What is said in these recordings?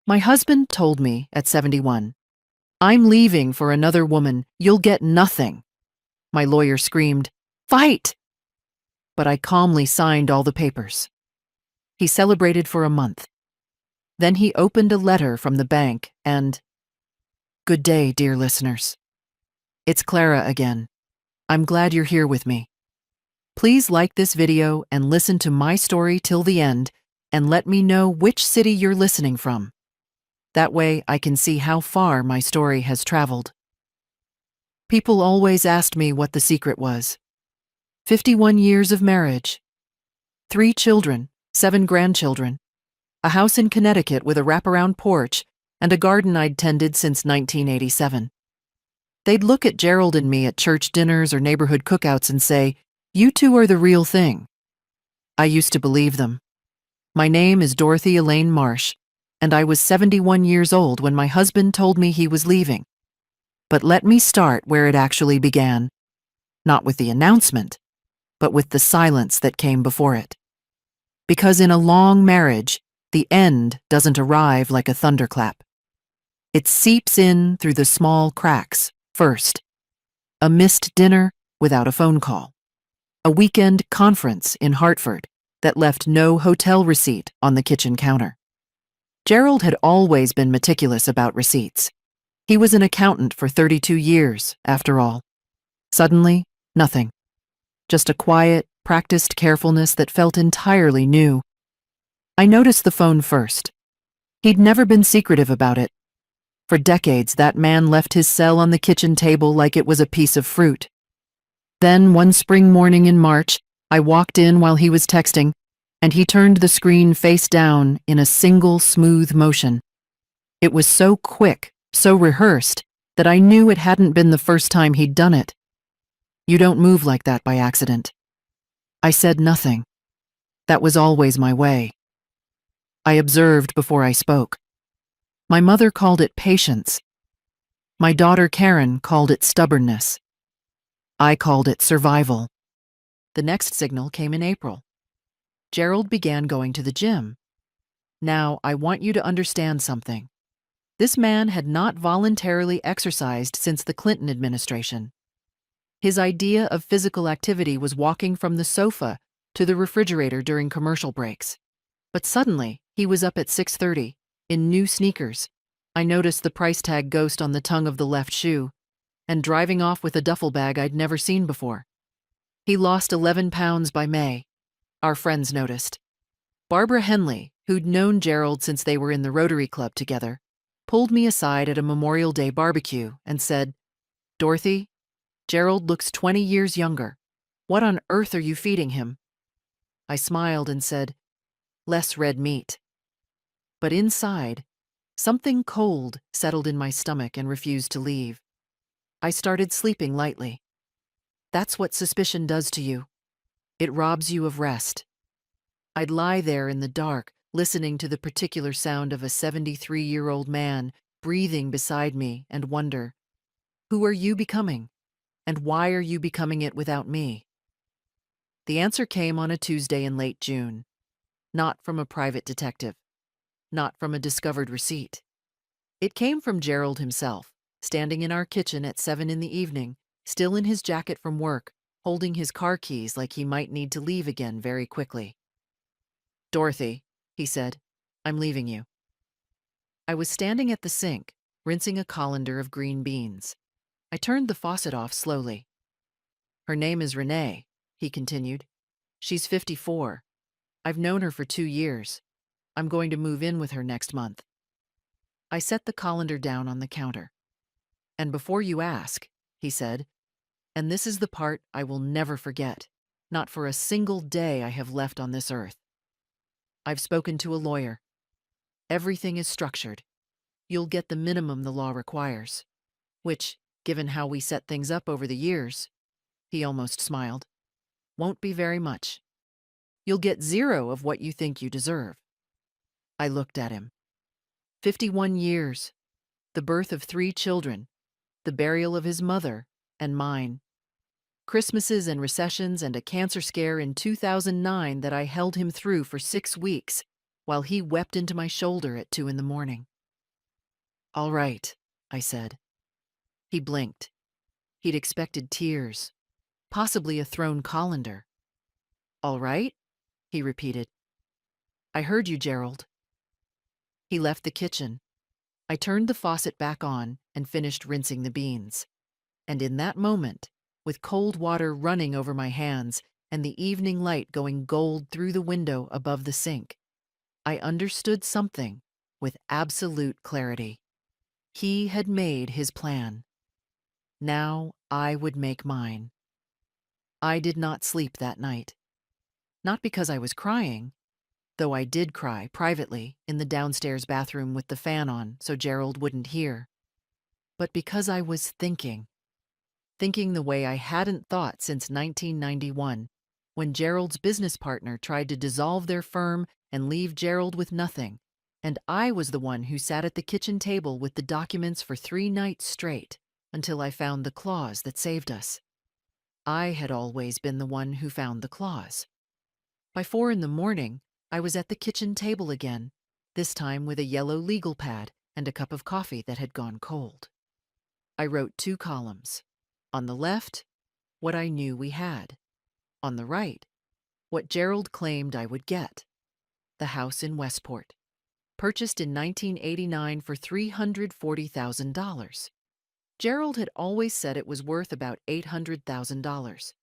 My husband told me at 71, "I'm leaving for another woman. You'll get nothing." My lawyer screamed, "Fight!" But I calmly signed all the papers. He celebrated for a month. Then he opened a letter from the bank and, "Good day, dear listeners. It's Clara again. I'm glad you're here with me. Please like this video and listen to my story till the end and let me know which city you're listening from. That way I can see how far my story has traveled." People always asked me what the secret was. 51 years of marriage, 3 children, 7 grandchildren, a house in Connecticut with a wraparound porch, and a garden I'd tended since 1987. They'd look at Gerald and me at church dinners or neighborhood cookouts and say, "You two are the real thing." I used to believe them. My name is Dorothy Elaine Marsh, and I was 71 years old when my husband told me he was leaving. But let me start where it actually began. Not with the announcement, but with the silence that came before it. Because in a long marriage, the end doesn't arrive like a thunderclap. It seeps in through the small cracks first. A missed dinner without a phone call. A weekend conference in Hartford that left no hotel receipt on the kitchen counter. Gerald had always been meticulous about receipts. He was an accountant for 32 years, after all. Suddenly, nothing. Just a quiet, practiced carefulness that felt entirely new. I noticed the phone first. He'd never been secretive about it. For decades, that man left his cell on the kitchen table like it was a piece of fruit. Then, one spring morning in March, I walked in while he was texting, and he turned the screen face down in a single smooth motion. It was so quick, so rehearsed, that I knew it hadn't been the first time he'd done it. You don't move like that by accident. I said nothing. That was always my way. I observed before I spoke. My mother called it patience. My daughter Karen called it stubbornness. I called it survival. The next signal came in April. Gerald began going to the gym. Now, I want you to understand something. This man had not voluntarily exercised since the Clinton administration. His idea of physical activity was walking from the sofa to the refrigerator during commercial breaks. But suddenly, he was up at 6:30, in new sneakers. I noticed the price tag ghost on the tongue of the left shoe, and driving off with a duffel bag I'd never seen before. He lost 11 pounds by May. Our friends noticed. Barbara Henley, who'd known Gerald since they were in the Rotary Club together, pulled me aside at a Memorial Day barbecue and said, "Dorothy, Gerald looks 20 years younger. What on earth are you feeding him?" I smiled and said, "Less red meat." But inside, something cold settled in my stomach and refused to leave. I started sleeping lightly. That's what suspicion does to you. It robs you of rest. I'd lie there in the dark, listening to the particular sound of a 73-year-old man breathing beside me and wonder, who are you becoming? And why are you becoming it without me? The answer came on a Tuesday in late June. Not from a private detective. Not from a discovered receipt. It came from Gerald himself, standing in our kitchen at 7 in the evening, still in his jacket from work, holding his car keys like he might need to leave again very quickly. "Dorothy," he said, "I'm leaving you." I was standing at the sink, rinsing a colander of green beans. I turned the faucet off slowly. "Her name is Renee," he continued. "She's 54. I've known her for 2 years. I'm going to move in with her next month." I set the colander down on the counter. "And before you ask," he said, "and this is the part I will never forget, not for a single day I have left on this earth. I've spoken to a lawyer. Everything is structured. You'll get the minimum the law requires, which, given how we set things up over the years," he almost smiled, "won't be very much. You'll get 0 of what you think you deserve." I looked at him. 51 years, the birth of 3 children, the burial of his mother and mine, Christmases and recessions and a cancer scare in 2009 that I held him through for 6 weeks while he wept into my shoulder at 2 in the morning. All right, I said. He blinked. He'd expected tears, possibly a thrown colander. All right, he repeated. I heard you, Gerald. He left the kitchen. I turned the faucet back on and finished rinsing the beans. And in that moment, with cold water running over my hands and the evening light going gold through the window above the sink, I understood something with absolute clarity. He had made his plan. Now I would make mine. I did not sleep that night. Not because I was crying, though I did cry privately in the downstairs bathroom with the fan on so Gerald wouldn't hear, but because I was thinking the way I hadn't thought since 1991, when Gerald's business partner tried to dissolve their firm and leave Gerald with nothing, and I was the one who sat at the kitchen table with the documents for 3 nights straight until I found the clause that saved us. I had always been the one who found the clause. By 4 in the morning, I was at the kitchen table again, this time with a yellow legal pad and a cup of coffee that had gone cold. I wrote 2 columns. On the left, what I knew we had. On the right, what Gerald claimed I would get. The house in Westport, purchased in 1989 for $340,000. Gerald had always said it was worth about $800,000.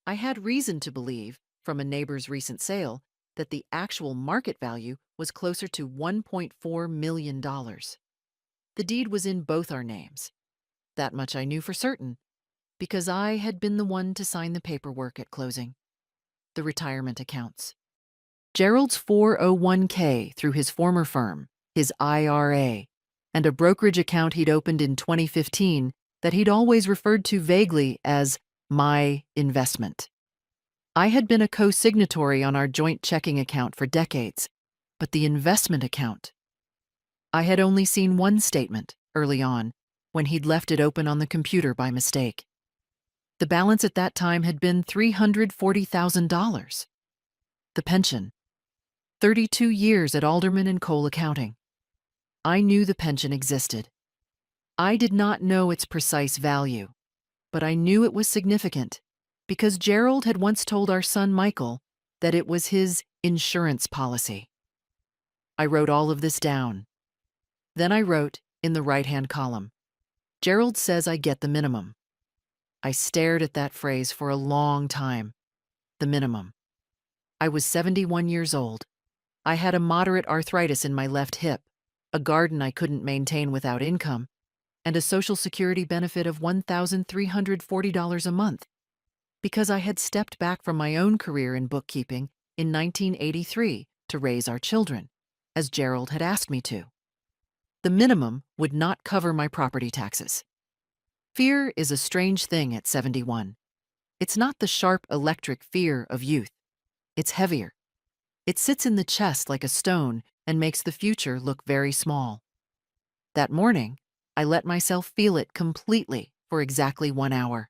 I had reason to believe, from a neighbor's recent sale, that the actual market value was closer to $1.4 million. The deed was in both our names. That much I knew for certain, because I had been the one to sign the paperwork at closing. The retirement accounts. Gerald's 401k through his former firm, his IRA, and a brokerage account he'd opened in 2015 that he'd always referred to vaguely as my investment. I had been a co-signatory on our joint checking account for decades, but the investment account, I had only seen one statement early on when he'd left it open on the computer by mistake. The balance at that time had been $340,000. The pension, 32 years at Alderman and Cole Accounting. I knew the pension existed. I did not know its precise value, but I knew it was significant because Gerald had once told our son Michael that it was his insurance policy. I wrote all of this down. Then I wrote, in the right-hand column, Gerald says I get the minimum. I stared at that phrase for a long time. The minimum. I was 71 years old. I had a moderate arthritis in my left hip, a garden I couldn't maintain without income, and a Social Security benefit of $1,340 a month, because I had stepped back from my own career in bookkeeping in 1983 to raise our children, as Gerald had asked me to. The minimum would not cover my property taxes. Fear is a strange thing at 71. It's not the sharp electric fear of youth. It's heavier. It sits in the chest like a stone and makes the future look very small. That morning, I let myself feel it completely for exactly 1 hour.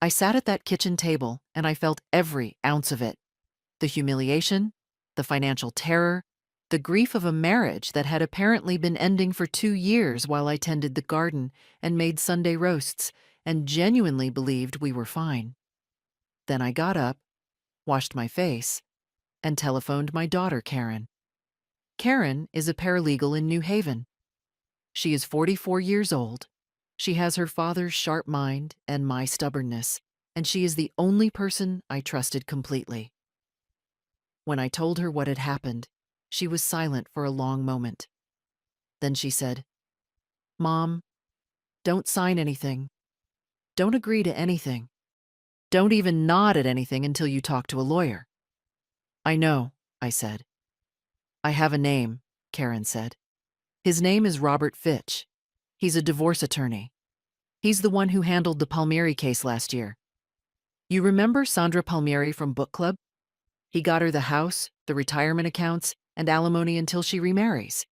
I sat at that kitchen table and I felt every ounce of it. The humiliation, the financial terror, the grief of a marriage that had apparently been ending for 2 years while I tended the garden and made Sunday roasts and genuinely believed we were fine. Then I got up, washed my face, and telephoned my daughter, Karen. Karen is a paralegal in New Haven. She is 44 years old. She has her father's sharp mind and my stubbornness, and she is the only person I trusted completely. When I told her what had happened, she was silent for a long moment. Then she said, "Mom, don't sign anything. Don't agree to anything. Don't even nod at anything until you talk to a lawyer." "I know," I said. "I have a name," Karen said. "His name is Robert Fitch. He's a divorce attorney. He's the one who handled the Palmieri case last year. You remember Sandra Palmieri from book club? He got her the house, the retirement accounts, and alimony until she remarries.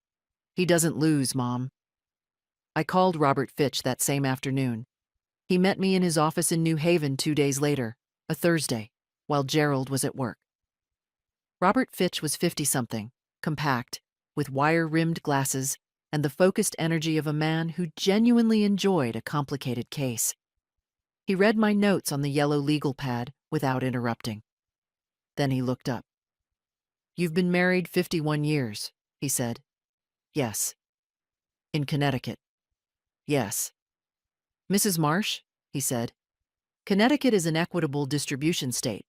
He doesn't lose, Mom." I called Robert Fitch that same afternoon. He met me in his office in New Haven 2 days later, a Thursday, while Gerald was at work. Robert Fitch was 50-something, compact, with wire-rimmed glasses, and the focused energy of a man who genuinely enjoyed a complicated case. He read my notes on the yellow legal pad without interrupting. Then he looked up. "You've been married 51 years, he said. "Yes." "In Connecticut?" "Yes." "Mrs. Marsh," he said, "Connecticut is an equitable distribution state.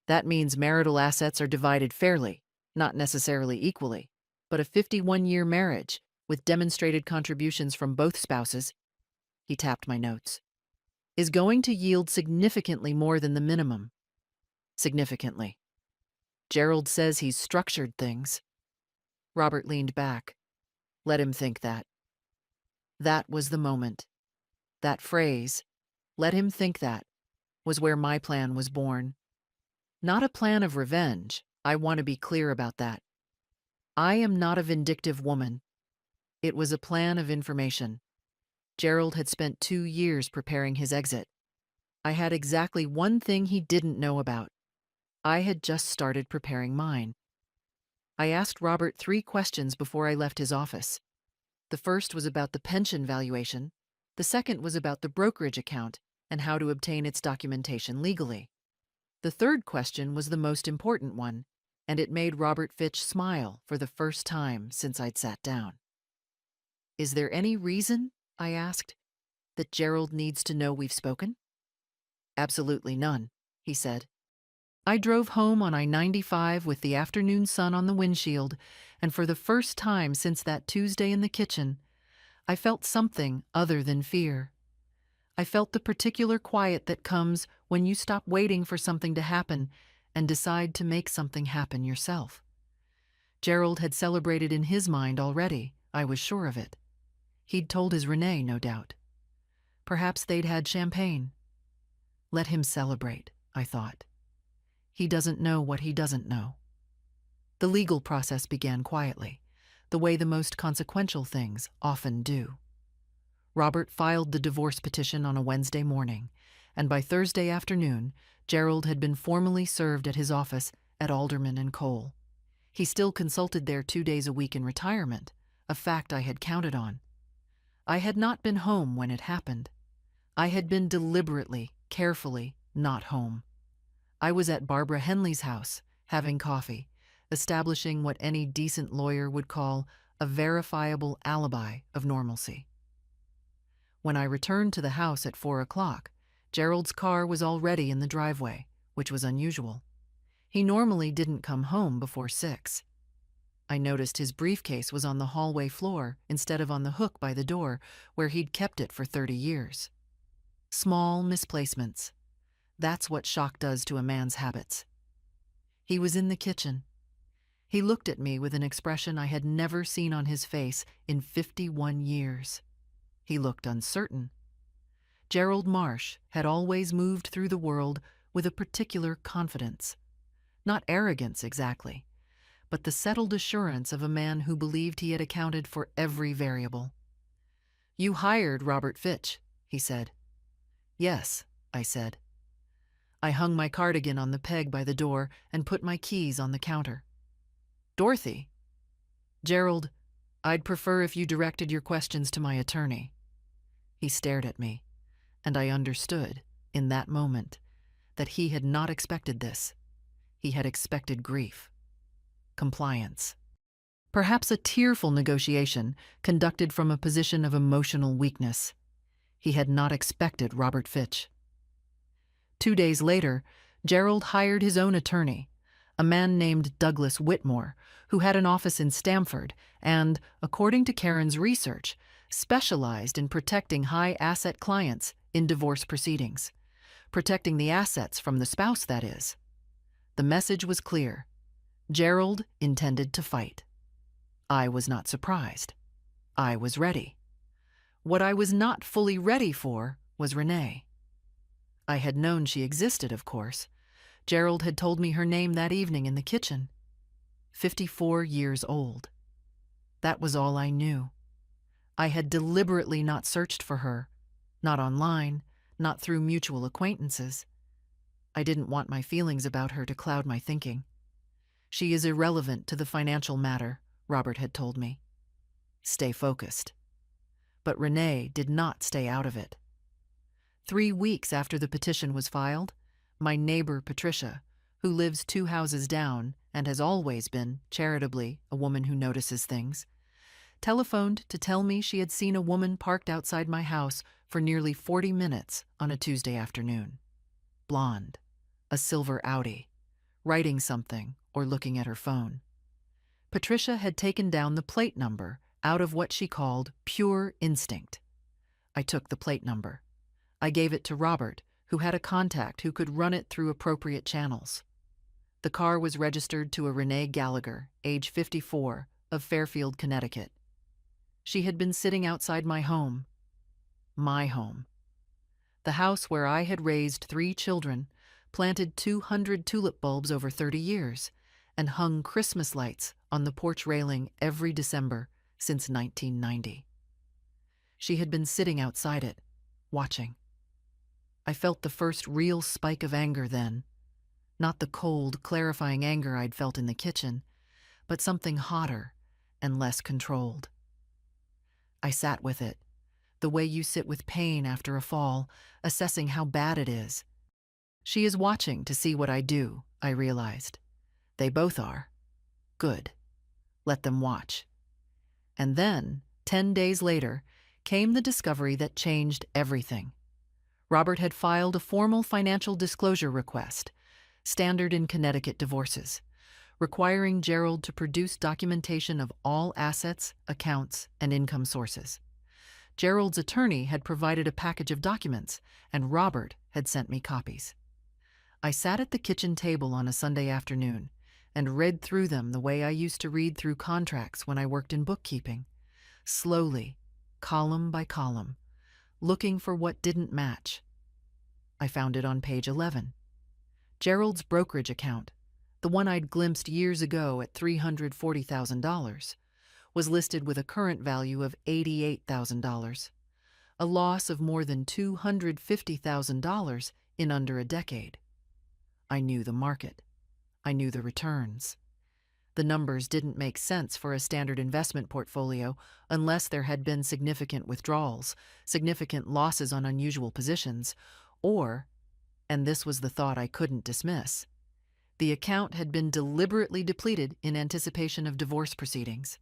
That means marital assets are divided fairly, not necessarily equally, but a 51-year marriage, with demonstrated contributions from both spouses," he tapped my notes, "is going to yield significantly more than the minimum." Significantly. Gerald says he's structured things. Robert leaned back. Let him think that. That was the moment. That phrase, "let him think that," was where my plan was born. Not a plan of revenge, I want to be clear about that. I am not a vindictive woman. It was a plan of information. Gerald had spent 2 years preparing his exit. I had exactly one thing he didn't know about. I had just started preparing mine. I asked Robert 3 questions before I left his office. The first was about the pension valuation. The second was about the brokerage account and how to obtain its documentation legally. The third question was the most important one, and it made Robert Fitch smile for the first time since I'd sat down. "Is there any reason," I asked, "that Gerald needs to know we've spoken?" "Absolutely none," he said. I drove home on I-95 with the afternoon sun on the windshield, and for the first time since that Tuesday in the kitchen, I felt something other than fear. I felt the particular quiet that comes when you stop waiting for something to happen and decide to make something happen yourself. Gerald had celebrated in his mind already, I was sure of it. He'd told his Renee, no doubt. Perhaps they'd had champagne. Let him celebrate, I thought. He doesn't know what he doesn't know. The legal process began quietly, the way the most consequential things often do. Robert filed the divorce petition on a Wednesday morning, and by Thursday afternoon, Gerald had been formally served at his office at Alderman and Cole. He still consulted there 2 days a week in retirement, a fact I had counted on. I had not been home when it happened. I had been deliberately, carefully not home. I was at Barbara Henley's house, having coffee, establishing what any decent lawyer would call a verifiable alibi of normalcy. When I returned to the house at 4 o'clock, Gerald's car was already in the driveway, which was unusual. He normally didn't come home before 6. I noticed his briefcase was on the hallway floor instead of on the hook by the door, where he'd kept it for 30 years. Small misplacements. That's what shock does to a man's habits. He was in the kitchen. He looked at me with an expression I had never seen on his face in 51 years. He looked uncertain. Gerald Marsh had always moved through the world with a particular confidence. Not arrogance exactly, but the settled assurance of a man who believed he had accounted for every variable. "You hired Robert Fitch," he said. "Yes," I said. I hung my cardigan on the peg by the door and put my keys on the counter. "Dorothy." "Gerald, I'd prefer if you directed your questions to my attorney." He stared at me, and I understood, in that moment, that he had not expected this. He had expected grief. Compliance. Perhaps a tearful negotiation conducted from a position of emotional weakness. He had not expected Robert Fitch. 2 days later, Gerald hired his own attorney, a man named Douglas Whitmore, who had an office in Stamford and, according to Karen's research, specialized in protecting high-asset clients in divorce proceedings. Protecting the assets from the spouse, that is. The message was clear. Gerald intended to fight. I was not surprised. I was ready. What I was not fully ready for was Renee. I had known she existed, of course. Gerald had told me her name that evening in the kitchen. 54 years old. That was all I knew. I had deliberately not searched for her, not online, not through mutual acquaintances. I didn't want my feelings about her to cloud my thinking. She is irrelevant to the financial matter, Robert had told me. stay focused. But Renee did not stay out of it. 3 weeks after the petition was filed, my neighbor Patricia, who lives 2 houses down and has always been, charitably, a woman who notices things, telephoned to tell me she had seen a woman parked outside my house for nearly 40 minutes on a Tuesday afternoon. Blonde, a silver Audi, writing something or looking at her phone. Patricia had taken down the plate number out of what she called pure instinct. I took the plate number. I gave it to Robert, who had a contact who could run it through appropriate channels. The car was registered to a Renee Gallagher, age 54, of Fairfield, Connecticut. She had been sitting outside my home. My home. The house where I had raised 3 children, planted 200 tulip bulbs over 30 years, and hung Christmas lights on the porch railing every December since 1990. She had been sitting outside it, watching. I felt the first real spike of anger then. Not the cold, clarifying anger I'd felt in the kitchen, but something hotter and less controlled. I sat with it, the way you sit with pain after a fall, assessing how bad it is. She is watching to see what I do, I realized. They both are. Good. Let them watch. And then, 10 days later, came the discovery that changed everything. Robert had filed a formal financial disclosure request, standard in Connecticut divorces, requiring Gerald to produce documentation of all assets, accounts, and income sources. Gerald's attorney had provided a package of documents, and Robert had sent me copies. I sat at the kitchen table on a Sunday afternoon and read through them the way I used to read through contracts when I worked in bookkeeping, slowly, column by column, looking for what didn't match. I found it on page 11. Gerald's brokerage account, the one I'd glimpsed years ago at $340,000, was listed with a current value of $88,000, a loss of more than $250,000 in under a decade. I knew the market. I knew the returns. The numbers didn't make sense for a standard investment portfolio unless there had been significant withdrawals, significant losses on unusual positions, or, and this was the thought I couldn't dismiss, the account had been deliberately depleted in anticipation of divorce proceedings.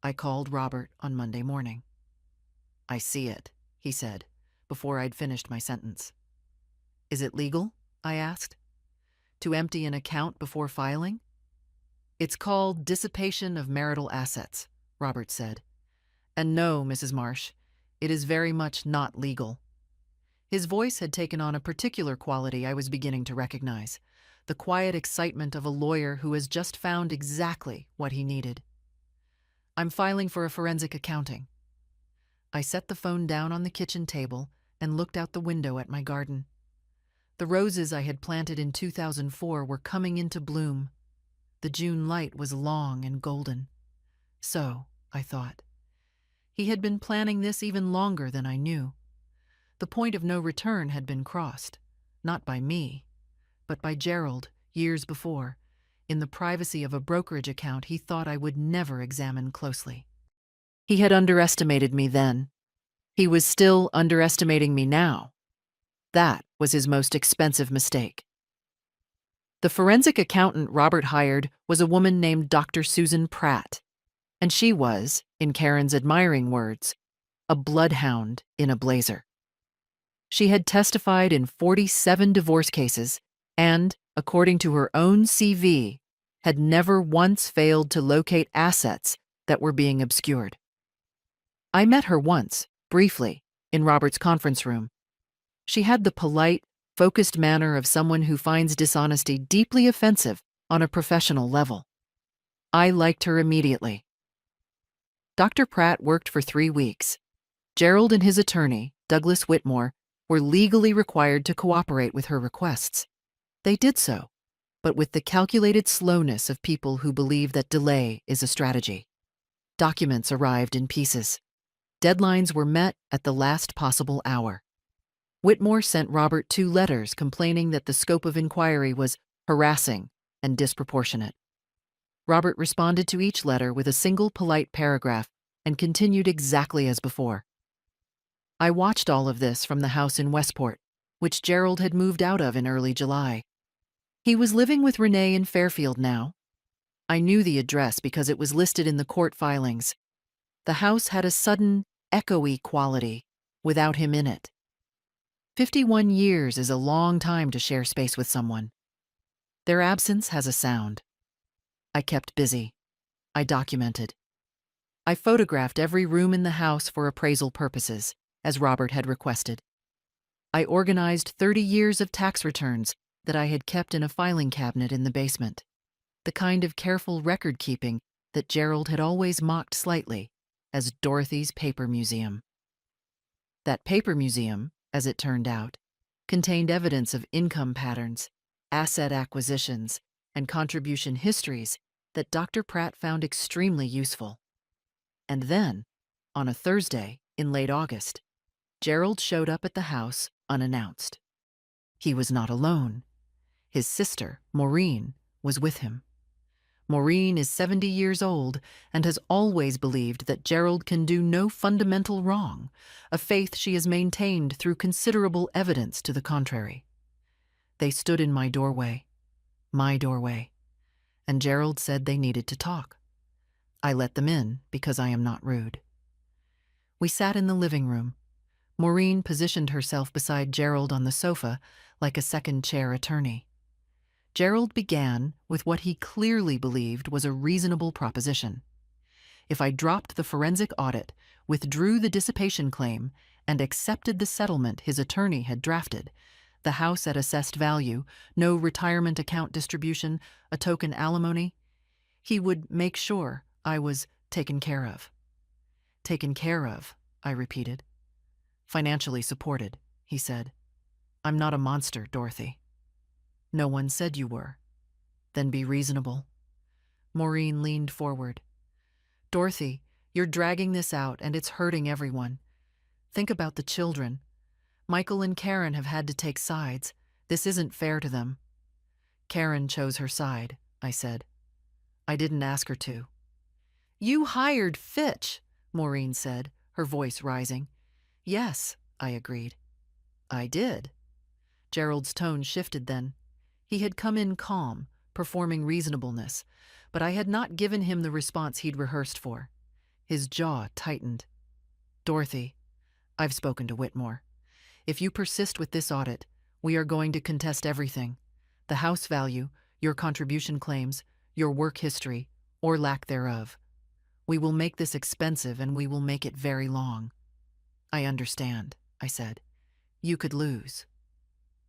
I called Robert on Monday morning. "I see it," he said, before I'd finished my sentence. "Is it legal?" I asked. "To empty an account before filing?" "It's called dissipation of marital assets," Robert said. "And no, Mrs. Marsh, it is very much not legal." His voice had taken on a particular quality I was beginning to recognize, the quiet excitement of a lawyer who has just found exactly what he needed. "I'm filing for a forensic accounting." I set the phone down on the kitchen table and looked out the window at my garden. The roses I had planted in 2004 were coming into bloom. The June light was long and golden. So, I thought, he had been planning this even longer than I knew. The point of no return had been crossed, not by me, but by Gerald years before, in the privacy of a brokerage account he thought I would never examine closely. He had underestimated me then. He was still underestimating me now. That was his most expensive mistake. The forensic accountant Robert hired was a woman named Dr. Susan Pratt, and she was, in Karen's admiring words, a bloodhound in a blazer. She had testified in 47 divorce cases and, according to her own CV, had never once failed to locate assets that were being obscured. I met her once, briefly, in Robert's conference room. She had the polite, focused manner of someone who finds dishonesty deeply offensive on a professional level. I liked her immediately. Dr. Pratt worked for 3 weeks. Gerald and his attorney, Douglas Whitmore, were legally required to cooperate with her requests. They did so, but with the calculated slowness of people who believe that delay is a strategy. Documents arrived in pieces. Deadlines were met at the last possible hour. Whitmore sent Robert 2 letters complaining that the scope of inquiry was harassing and disproportionate. Robert responded to each letter with a single polite paragraph and continued exactly as before. I watched all of this from the house in Westport, which Gerald had moved out of in early July. He was living with Renee in Fairfield now. I knew the address because it was listed in the court filings. The house had a sudden, echoey quality without him in it. 51 years is a long time to share space with someone. Their absence has a sound. I kept busy. I documented. I photographed every room in the house for appraisal purposes, as Robert had requested. I organized 30 years of tax returns that I had kept in a filing cabinet in the basement, the kind of careful record-keeping that Gerald had always mocked slightly as Dorothy's Paper Museum. That paper museum, as it turned out, contained evidence of income patterns, asset acquisitions, and contribution histories that Dr. Pratt found extremely useful. And then, on a Thursday in late August, Gerald showed up at the house unannounced. He was not alone. His sister, Maureen, was with him. Maureen is 70 years old and has always believed that Gerald can do no fundamental wrong, a faith she has maintained through considerable evidence to the contrary. They stood in my doorway, and Gerald said they needed to talk. I let them in because I am not rude. We sat in the living room. Maureen positioned herself beside Gerald on the sofa like a second-chair attorney. Gerald began with what he clearly believed was a reasonable proposition. If I dropped the forensic audit, withdrew the dissipation claim, and accepted the settlement his attorney had drafted, the house at assessed value, no retirement account distribution, a token alimony, he would make sure I was taken care of. Taken care of, I repeated. Financially supported, he said. I'm not a monster, Dorothy. No one said you were. Then be reasonable. Maureen leaned forward. Dorothy, you're dragging this out and it's hurting everyone. Think about the children. Michael and Karen have had to take sides. This isn't fair to them. Karen chose her side, I said. I didn't ask her to. You hired Fitch, Maureen said, her voice rising. Yes, I agreed. I did. Gerald's tone shifted then. He had come in calm, performing reasonableness, but I had not given him the response he'd rehearsed for. His jaw tightened. Dorothy, I've spoken to Whitmore. If you persist with this audit, we are going to contest everything. The house value, your contribution claims, your work history, or lack thereof. We will make this expensive and we will make it very long. I understand, I said. You could lose.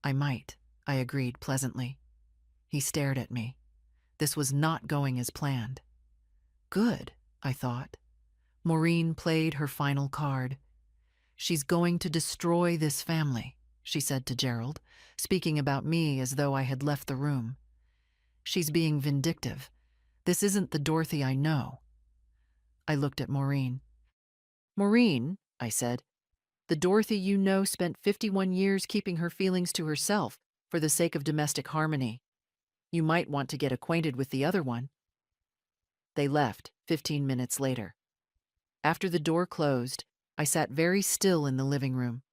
I might, I agreed pleasantly. He stared at me. This was not going as planned. Good, I thought. Maureen played her final card. She's going to destroy this family, she said to Gerald, speaking about me as though I had left the room. She's being vindictive. This isn't the Dorothy I know. I looked at Maureen. Maureen, I said, the Dorothy you know spent 51 years keeping her feelings to herself for the sake of domestic harmony. You might want to get acquainted with the other one. They left 15 minutes later. After the door closed, I sat very still in the living room.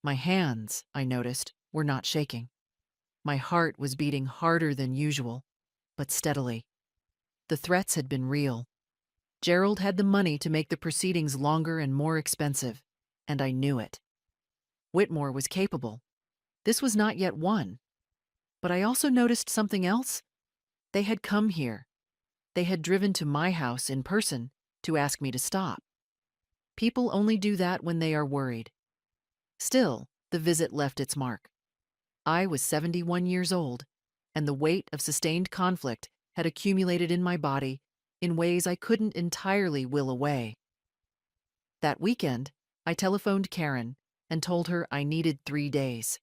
My hands, I noticed, were not shaking. My heart was beating harder than usual, but steadily. The threats had been real. Gerald had the money to make the proceedings longer and more expensive, and I knew it. Whitmore was capable. This was not yet won. But I also noticed something else. They had come here. They had driven to my house in person to ask me to stop. People only do that when they are worried. Still, the visit left its mark. I was 71 years old, and the weight of sustained conflict had accumulated in my body in ways I couldn't entirely will away. That weekend, I telephoned Karen and told her I needed 3 days.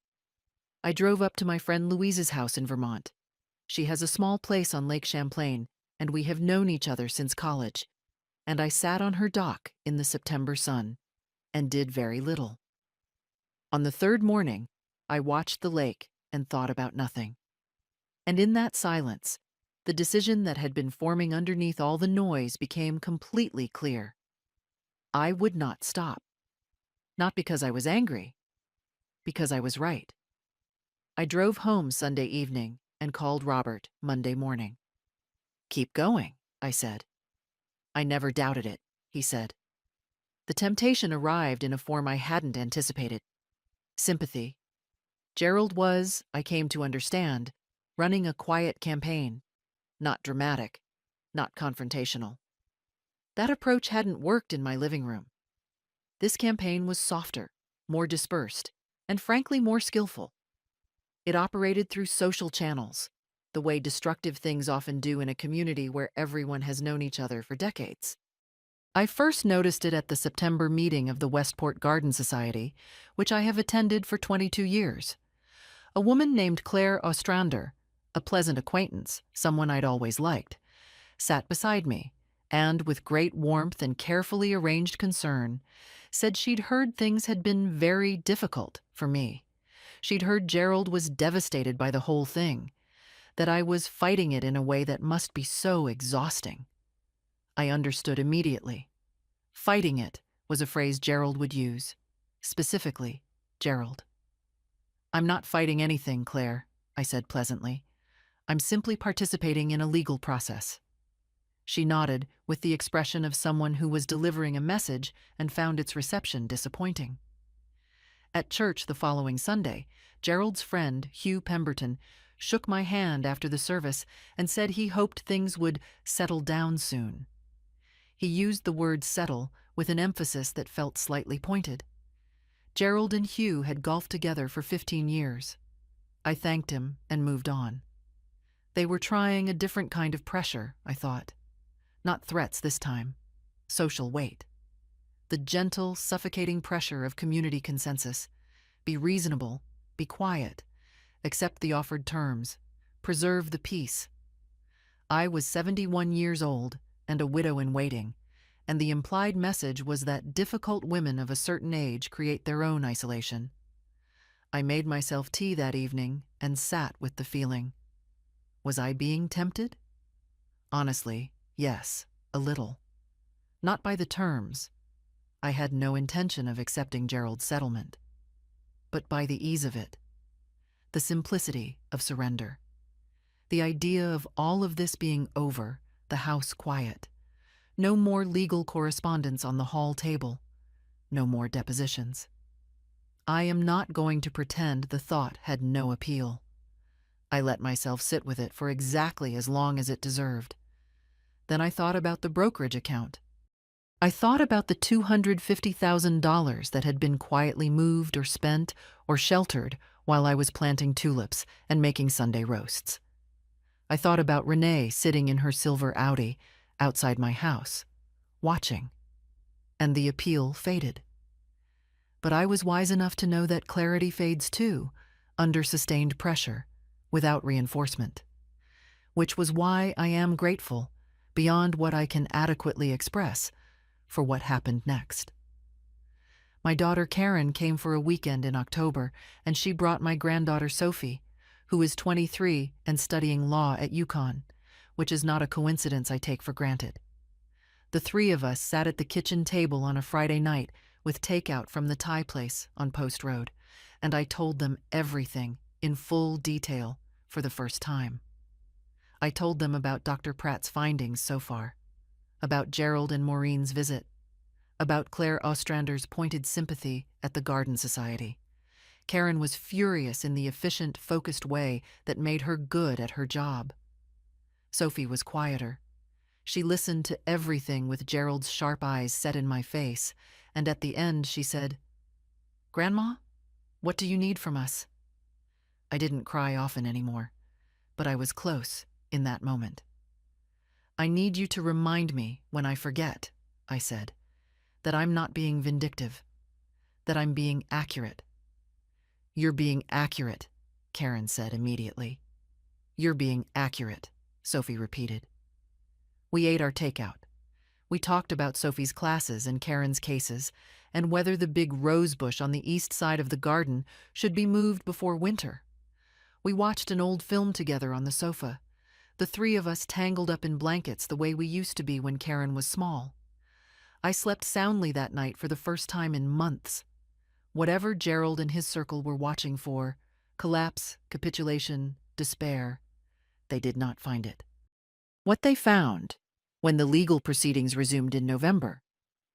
I drove up to my friend Louise's house in Vermont. She has a small place on Lake Champlain, and we have known each other since college. And I sat on her dock in the September sun and did very little. On the third morning, I watched the lake and thought about nothing. And in that silence, the decision that had been forming underneath all the noise became completely clear. I would not stop. Not because I was angry, because I was right. I drove home Sunday evening and called Robert Monday morning. Keep going, I said. I never doubted it, he said. The temptation arrived in a form I hadn't anticipated. Sympathy. Gerald was, I came to understand, running a quiet campaign, not dramatic, not confrontational. That approach hadn't worked in my living room. This campaign was softer, more dispersed, and frankly more skillful. It operated through social channels, the way destructive things often do in a community where everyone has known each other for decades. I first noticed it at the September meeting of the Westport Garden Society, which I have attended for 22 years. A woman named Claire Ostrander, a pleasant acquaintance, someone I'd always liked, sat beside me, and with great warmth and carefully arranged concern, said she'd heard things had been very difficult for me. She'd heard Gerald was devastated by the whole thing, that I was fighting it in a way that must be so exhausting. I understood immediately. Fighting it was a phrase Gerald would use. Specifically, Gerald. I'm not fighting anything, Claire, I said pleasantly. I'm simply participating in a legal process. She nodded with the expression of someone who was delivering a message and found its reception disappointing. At church the following Sunday, Gerald's friend, Hugh Pemberton, shook my hand after the service and said he hoped things would settle down soon. He used the word settle with an emphasis that felt slightly pointed. Gerald and Hugh had golfed together for 15 years. I thanked him and moved on. They were trying a different kind of pressure, I thought. Not threats this time. Social weight. The gentle, suffocating pressure of community consensus. Be reasonable, be quiet, accept the offered terms, preserve the peace. I was 71 years old and a widow in waiting, and the implied message was that difficult women of a certain age create their own isolation. I made myself tea that evening and sat with the feeling. Was I being tempted? Honestly, yes, a little. Not by the terms. I had no intention of accepting Gerald's settlement. But by the ease of it. The simplicity of surrender. The idea of all of this being over, the house quiet. No more legal correspondence on the hall table. No more depositions. I am not going to pretend the thought had no appeal. I let myself sit with it for exactly as long as it deserved. Then I thought about the brokerage account. I thought about the $250,000 that had been quietly moved or spent or sheltered while I was planting tulips and making Sunday roasts. I thought about Renee sitting in her silver Audi outside my house, watching, and the appeal faded. But I was wise enough to know that clarity fades too, under sustained pressure, without reinforcement. Which was why I am grateful, beyond what I can adequately express, for what happened next. My daughter Karen came for a weekend in October, and she brought my granddaughter Sophie, who is 23 and studying law at UConn, which is not a coincidence I take for granted. The three of us sat at the kitchen table on a Friday night with takeout from the Thai place on Post Road, and I told them everything in full detail for the first time. I told them about Dr. Pratt's findings so far, about Gerald and Maureen's visit, about Claire Ostrander's pointed sympathy at the Garden Society. Karen was furious in the efficient, focused way that made her good at her job. Sophie was quieter. She listened to everything with Gerald's sharp eyes set in my face, and at the end she said, "Grandma, what do you need from us?" I didn't cry often anymore, but I was close in that moment. "I need you to remind me when I forget," I said, "that I'm not being vindictive, that I'm being accurate." "You're being accurate," Karen said immediately. "You're being accurate," Sophie repeated. We ate our takeout. We talked about Sophie's classes and Karen's cases, and whether the big rose bush on the east side of the garden should be moved before winter. We watched an old film together on the sofa, the three of us tangled up in blankets the way we used to be when Karen was small. I slept soundly that night for the first time in months. Whatever Gerald and his circle were watching for, collapse, capitulation, despair, they did not find it. What they found, when the legal proceedings resumed in November,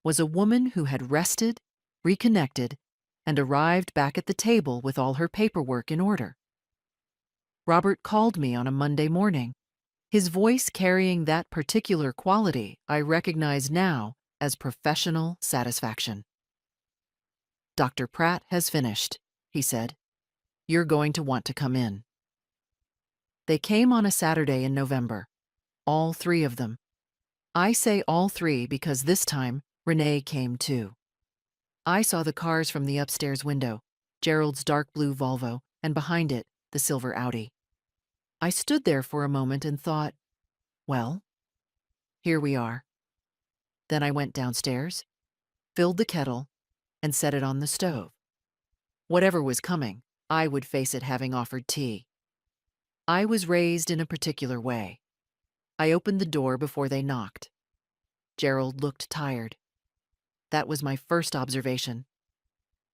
was a woman who had rested, reconnected, and arrived back at the table with all her paperwork in order. Robert called me on a Monday morning, his voice carrying that particular quality I recognize now as professional satisfaction. "Dr. Pratt has finished," he said. "You're going to want to come in." They came on a Saturday in November, all three of them. I say all three because this time Renee came too. I saw the cars from the upstairs window, Gerald's dark blue Volvo, and behind it, the silver Audi. I stood there for a moment and thought, well, here we are. Then I went downstairs, filled the kettle, and set it on the stove. Whatever was coming, I would face it having offered tea. I was raised in a particular way. I opened the door before they knocked. Gerald looked tired. That was my first observation.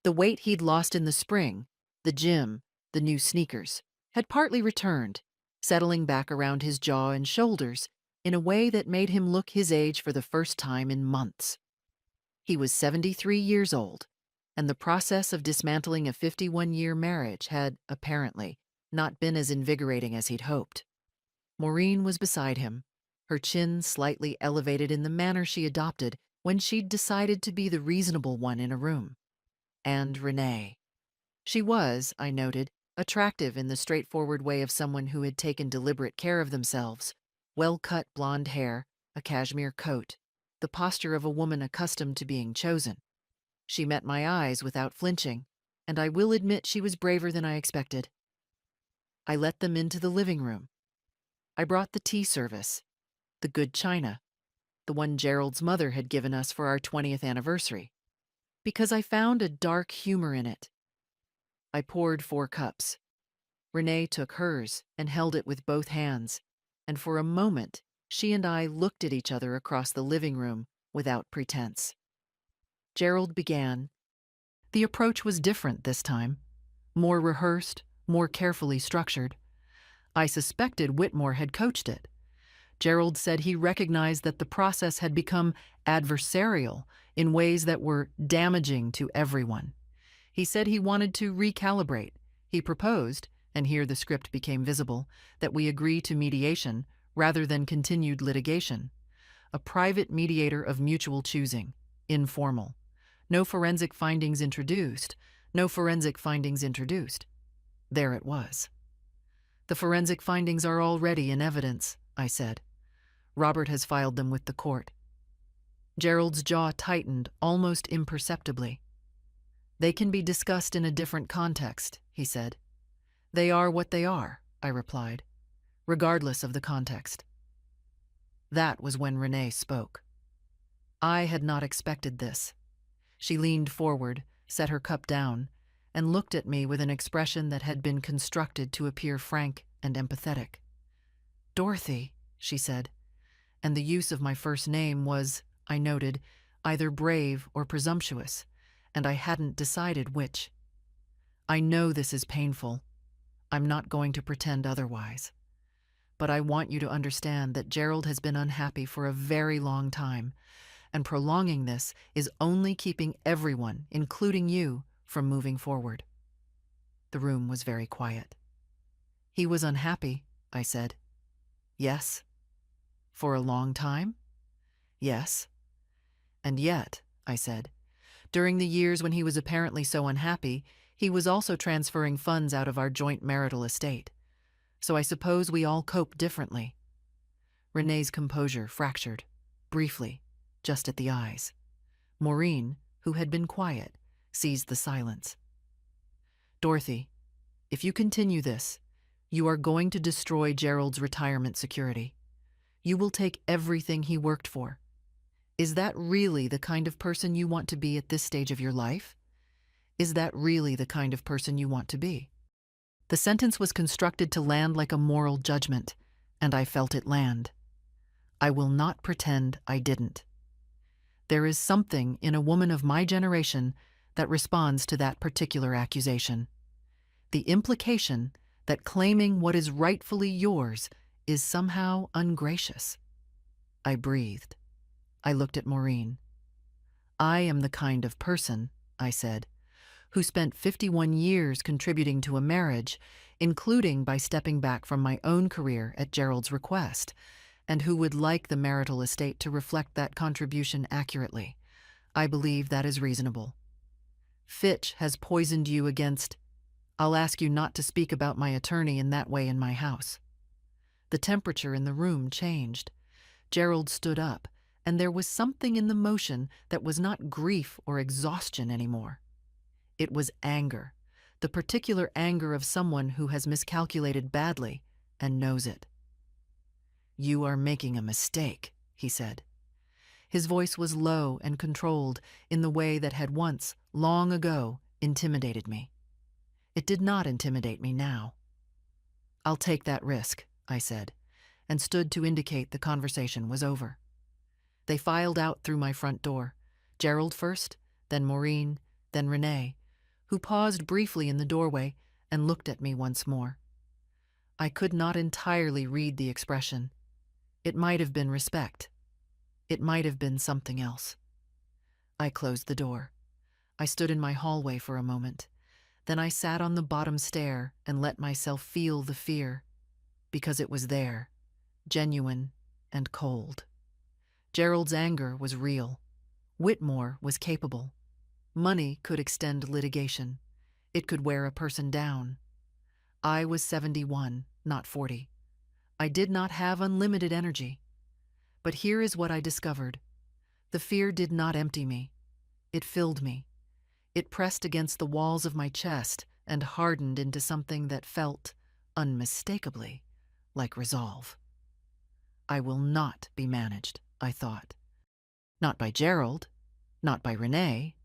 The weight he'd lost in the spring, the gym, the new sneakers, had partly returned, settling back around his jaw and shoulders in a way that made him look his age for the first time in months. He was 73 years old, and the process of dismantling a 51-year marriage had, apparently, not been as invigorating as he'd hoped. Maureen was beside him, her chin slightly elevated in the manner she adopted when she'd decided to be the reasonable one in a room. And Renee. She was, I noted, attractive in the straightforward way of someone who had taken deliberate care of themselves. Well-cut blonde hair, a cashmere coat, the posture of a woman accustomed to being chosen. She met my eyes without flinching, and I will admit she was braver than I expected. I let them into the living room. I brought the tea service, the good china, the one Gerald's mother had given us for our 20th anniversary, because I found a dark humor in it. I poured 4 cups. Renee took hers and held it with both hands, and for a moment she and I looked at each other across the living room without pretense. Gerald began. The approach was different this time, more rehearsed, more carefully structured. I suspected Whitmore had coached it. Gerald said he recognized that the process had become adversarial in ways that were damaging to everyone. He said he wanted to recalibrate. He proposed, and here the script became visible, that we agree to mediation rather than continued litigation. A private mediator of mutual choosing, informal. No forensic findings introduced. No forensic findings introduced. There it was. The forensic findings are already in evidence, I said. Robert has filed them with the court. Gerald's jaw tightened almost imperceptibly. They can be discussed in a different context, he said. They are what they are, I replied, regardless of the context. That was when Renee spoke. I had not expected this. She leaned forward, set her cup down, and looked at me with an expression that had been constructed to appear frank and empathetic. "Dorothy," she said, and the use of my first name was, I noted, either brave or presumptuous, and I hadn't decided which. "I know this is painful. I'm not going to pretend otherwise. But I want you to understand that Gerald has been unhappy for a very long time, and prolonging this is only keeping everyone, including you, from moving forward." The room was very quiet. "He was unhappy," I said. "Yes." "For a long time?" "Yes." "And yet," I said, "during the years when he was apparently so unhappy, he was also transferring funds out of our joint marital estate. So I suppose we all cope differently." Renee's composure fractured, briefly, just at the eyes. Maureen, who had been quiet, seized the silence. "Dorothy, if you continue this, you are going to destroy Gerald's retirement security. You will take everything he worked for. Is that really the kind of person you want to be at this stage of your life? Is that really the kind of person you want to be?" The sentence was constructed to land like a moral judgment, and I felt it land. I will not pretend I didn't. There is something in a woman of my generation that responds to that particular accusation. The implication that claiming what is rightfully yours is somehow ungracious. I breathed. I looked at Maureen. I am the kind of person, I said, who spent 51 years contributing to a marriage, including by stepping back from my own career at Gerald's request, and who would like the marital estate to reflect that contribution accurately. I believe that is reasonable. Fitch has poisoned you against. I'll ask you not to speak about my attorney in that way in my house. The temperature in the room changed. Gerald stood up, and there was something in the motion that was not grief or exhaustion anymore. It was anger, the particular anger of someone who has miscalculated badly and knows it. "You are making a mistake," he said. His voice was low and controlled in the way that had once, long ago, intimidated me. It did not intimidate me now. "I'll take that risk," I said, and stood to indicate the conversation was over. They filed out through my front door, Gerald first, then Maureen, then Renee, who paused briefly in the doorway and looked at me once more. I could not entirely read the expression. It might have been respect. It might have been something else. I closed the door. I stood in my hallway for a moment. Then I sat on the bottom stair and let myself feel the fear, because it was there, genuine and cold. Gerald's anger was real. Whitmore was capable. Money could extend litigation. It could wear a person down. I was 71, not 40. I did not have unlimited energy. But here is what I discovered. The fear did not empty me. It filled me. It pressed against the walls of my chest and hardened into something that felt, unmistakably, like resolve. I will not be managed, I thought. Not by Gerald, not by Renee,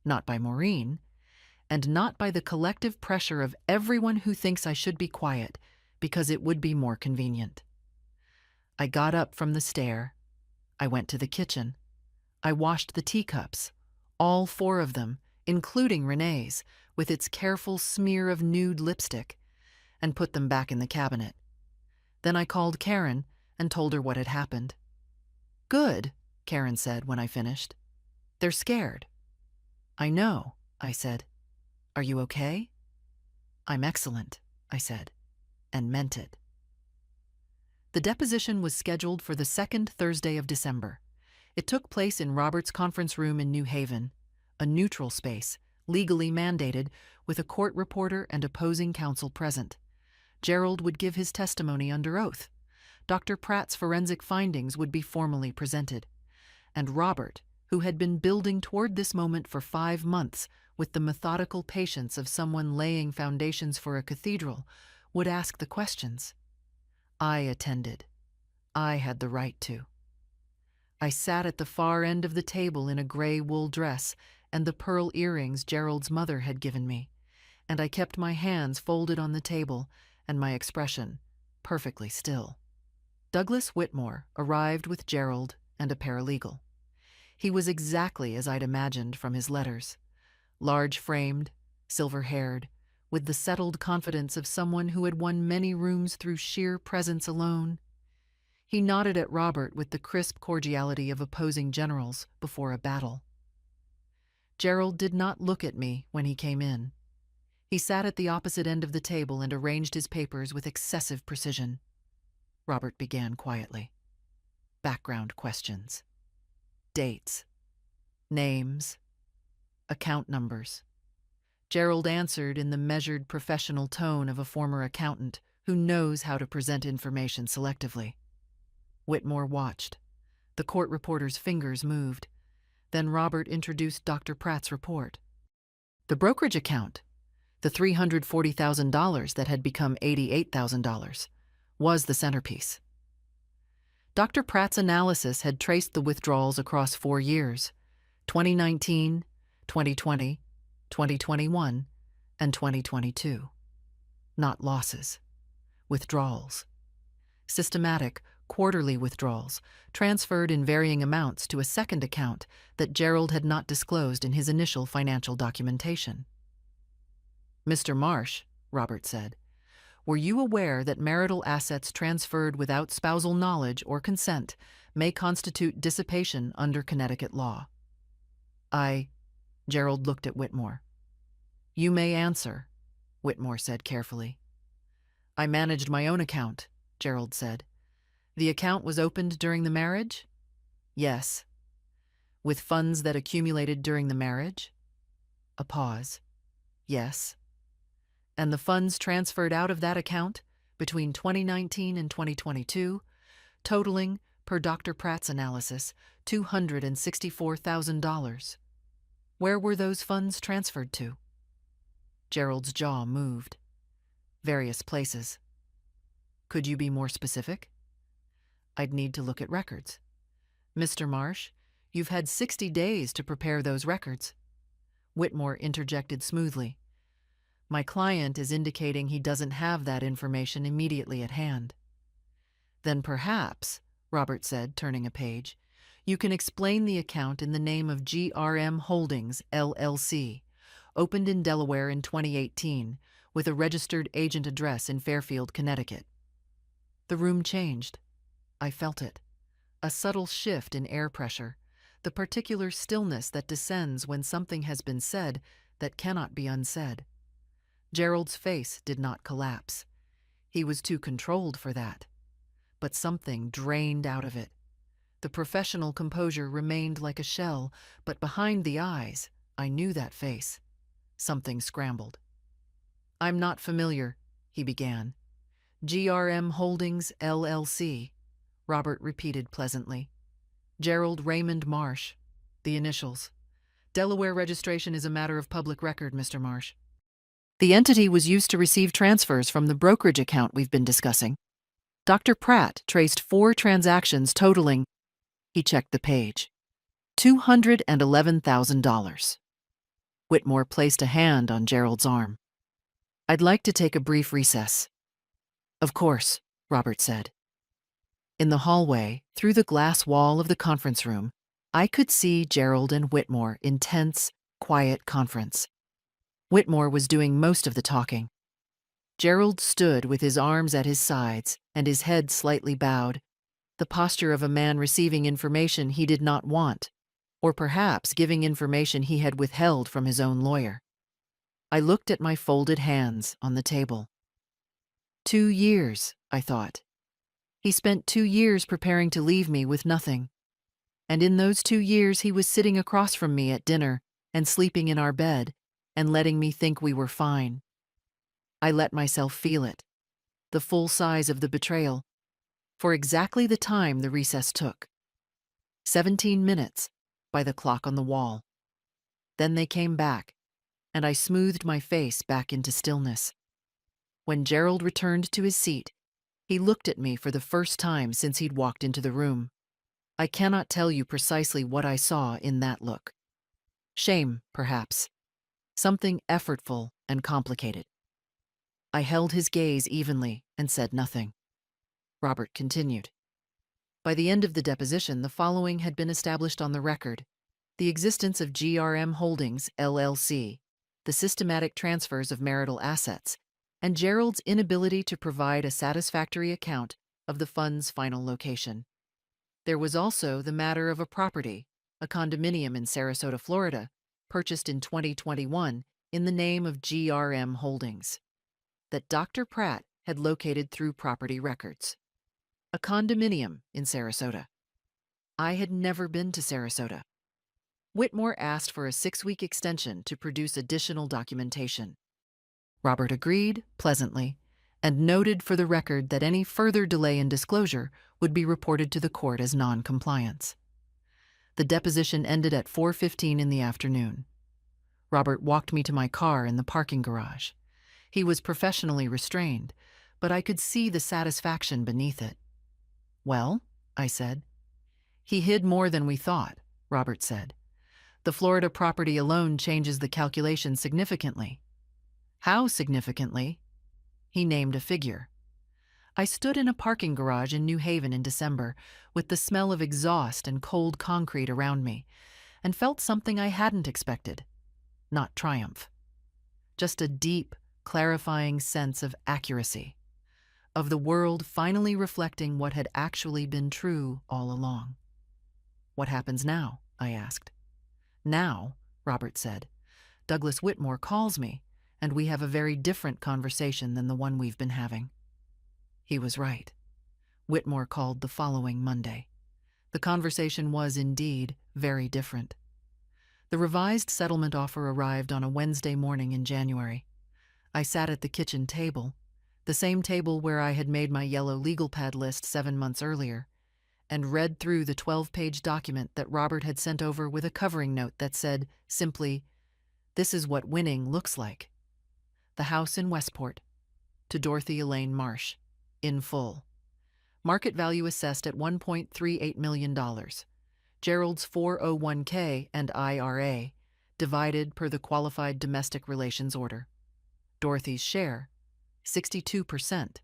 not by Maureen, and not by the collective pressure of everyone who thinks I should be quiet because it would be more convenient. I got up from the stair. I went to the kitchen. I washed the teacups, all 4 of them, including Renee's, with its careful smear of nude lipstick, and put them back in the cabinet. Then I called Karen and told her what had happened. "Good," Karen said when I finished. "They're scared." "I know," I said. "Are you okay?" "I'm excellent," I said, and meant it. The deposition was scheduled for the 2nd Thursday of December. It took place in Robert's conference room in New Haven, a neutral space, legally mandated, with a court reporter and opposing counsel present. Gerald would give his testimony under oath. Dr. Pratt's forensic findings would be formally presented. And Robert, who had been building toward this moment for 5 months with the methodical patience of someone laying foundations for a cathedral, would ask the questions. I attended. I had the right to. I sat at the far end of the table in a gray wool dress and the pearl earrings Gerald's mother had given me, and I kept my hands folded on the table and my expression perfectly still. Douglas Whitmore arrived with Gerald and a paralegal. He was exactly as I'd imagined from his letters, large-framed, silver-haired, with the settled confidence of someone who had won many rooms through sheer presence alone. He nodded at Robert with the crisp cordiality of opposing generals before a battle. Gerald did not look at me when he came in. He sat at the opposite end of the table and arranged his papers with excessive precision. Robert began quietly. Background questions. Dates. Names. Account numbers. Gerald answered in the measured professional tone of a former accountant who knows how to present information selectively. Whitmore watched. The court reporter's fingers moved. Then Robert introduced Dr. Pratt's report. The brokerage account, the $340,000 that had become $88,000, was the centerpiece. Dr. Pratt's analysis had traced the withdrawals across 4 years, 2019, 2020, 2021, and 2022. Not losses. Withdrawals. Systematic, quarterly withdrawals, transferred in varying amounts to a second account that Gerald had not disclosed in his initial financial documentation. "Mr. Marsh," Robert said, "were you aware that marital assets transferred without spousal knowledge or consent may constitute dissipation under Connecticut law?" Gerald looked at Whitmore. "You may answer," Whitmore said carefully. "I managed my own account," Gerald said. "The account was opened during the marriage?" "Yes." "With funds that accumulated during the marriage?" A pause. "Yes." "And the funds transferred out of that account between 2019 and 2022, totaling, per Dr. Pratt's analysis, $264,000. Where were those funds transferred to?" Gerald's jaw moved. "Various places." "Could you be more specific?" "I'd need to look at records." "Mr. Marsh, you've had 60 days to prepare those records." Whitmore interjected smoothly. "My client is indicating he doesn't have that information immediately at hand." "Then perhaps," Robert said, turning a page, "you can explain the account in the name of GRM Holdings, LLC, opened in Delaware in 2018, with a registered agent address in Fairfield, Connecticut." The room changed. I felt it. A subtle shift in air pressure, the particular stillness that descends when something has been said that cannot be unsaid. Gerald's face did not collapse. He was too controlled for that. But something drained out of it. The professional composure remained like a shell, but behind the eyes, I knew that face. Something scrambled. "I'm not familiar," he began. "GRM Holdings, LLC," Robert repeated pleasantly. "Gerald Raymond Marsh, the initials. Delaware registration is a matter of public record, Mr. Marsh. The entity was used to receive transfers from the brokerage account we've been discussing. Dr. Pratt traced 4 transactions totaling," he checked the page, "$211,000. Whitmore placed a hand on Gerald's arm. "I'd like to take a brief recess." "Of course," Robert said. In the hallway, through the glass wall of the conference room, I could see Gerald and Whitmore in tense, quiet conference. Whitmore was doing most of the talking. Gerald stood with his arms at his sides and his head slightly bowed, the posture of a man receiving information he did not want, or perhaps giving information he had withheld from his own lawyer. I looked at my folded hands on the table. 2 years, I thought. He spent 2 years preparing to leave me with nothing. And in those 2 years he was sitting across from me at dinner and sleeping in our bed and letting me think we were fine. I let myself feel it, the full size of the betrayal, for exactly the time the recess took. 17 minutes, by the clock on the wall. Then they came back, and I smoothed my face back into stillness. When Gerald returned to his seat, he looked at me for the first time since he'd walked into the room. I cannot tell you precisely what I saw in that look. Shame, perhaps. Something effortful and complicated. I held his gaze evenly and said nothing. Robert continued. By the end of the deposition, the following had been established on the record: the existence of GRM Holdings, LLC, the systematic transfers of marital assets, and Gerald's inability to provide a satisfactory account of the fund's final location. There was also the matter of a property, a condominium in Sarasota, Florida, purchased in 2021 in the name of GRM Holdings, that Dr. Pratt had located through property records. A condominium in Sarasota. I had never been to Sarasota. Whitmore asked for a 6-week extension to produce additional documentation. Robert agreed, pleasantly, and noted for the record that any further delay in disclosure would be reported to the court as non-compliance. The deposition ended at 4:15 in the afternoon. Robert walked me to my car in the parking garage. He was professionally restrained, but I could see the satisfaction beneath it. "Well?" I said. "He hid more than we thought," Robert said. "The Florida property alone changes the calculation significantly." "How significantly?" He named a figure. I stood in a parking garage in New Haven in December, with the smell of exhaust and cold concrete around me, and felt something I hadn't expected. Not triumph. Just a deep, clarifying sense of accuracy, of the world finally reflecting what had actually been true all along. "What happens now?" I asked. "Now," Robert said, "Douglas Whitmore calls me, and we have a very different conversation than the one we've been having." He was right. Whitmore called the following Monday. The conversation was indeed very different. The revised settlement offer arrived on a Wednesday morning in January. I sat at the kitchen table, the same table where I had made my yellow legal pad list 7 months earlier, and read through the 12-page document that Robert had sent over with a covering note that said, simply, "This is what winning looks like. The house in Westport, to Dorothy Elaine Marsh, in full. Market value assessed at $1.38 million. Gerald's 401k and IRA, divided per the qualified domestic relations order. Dorothy's share, 62%,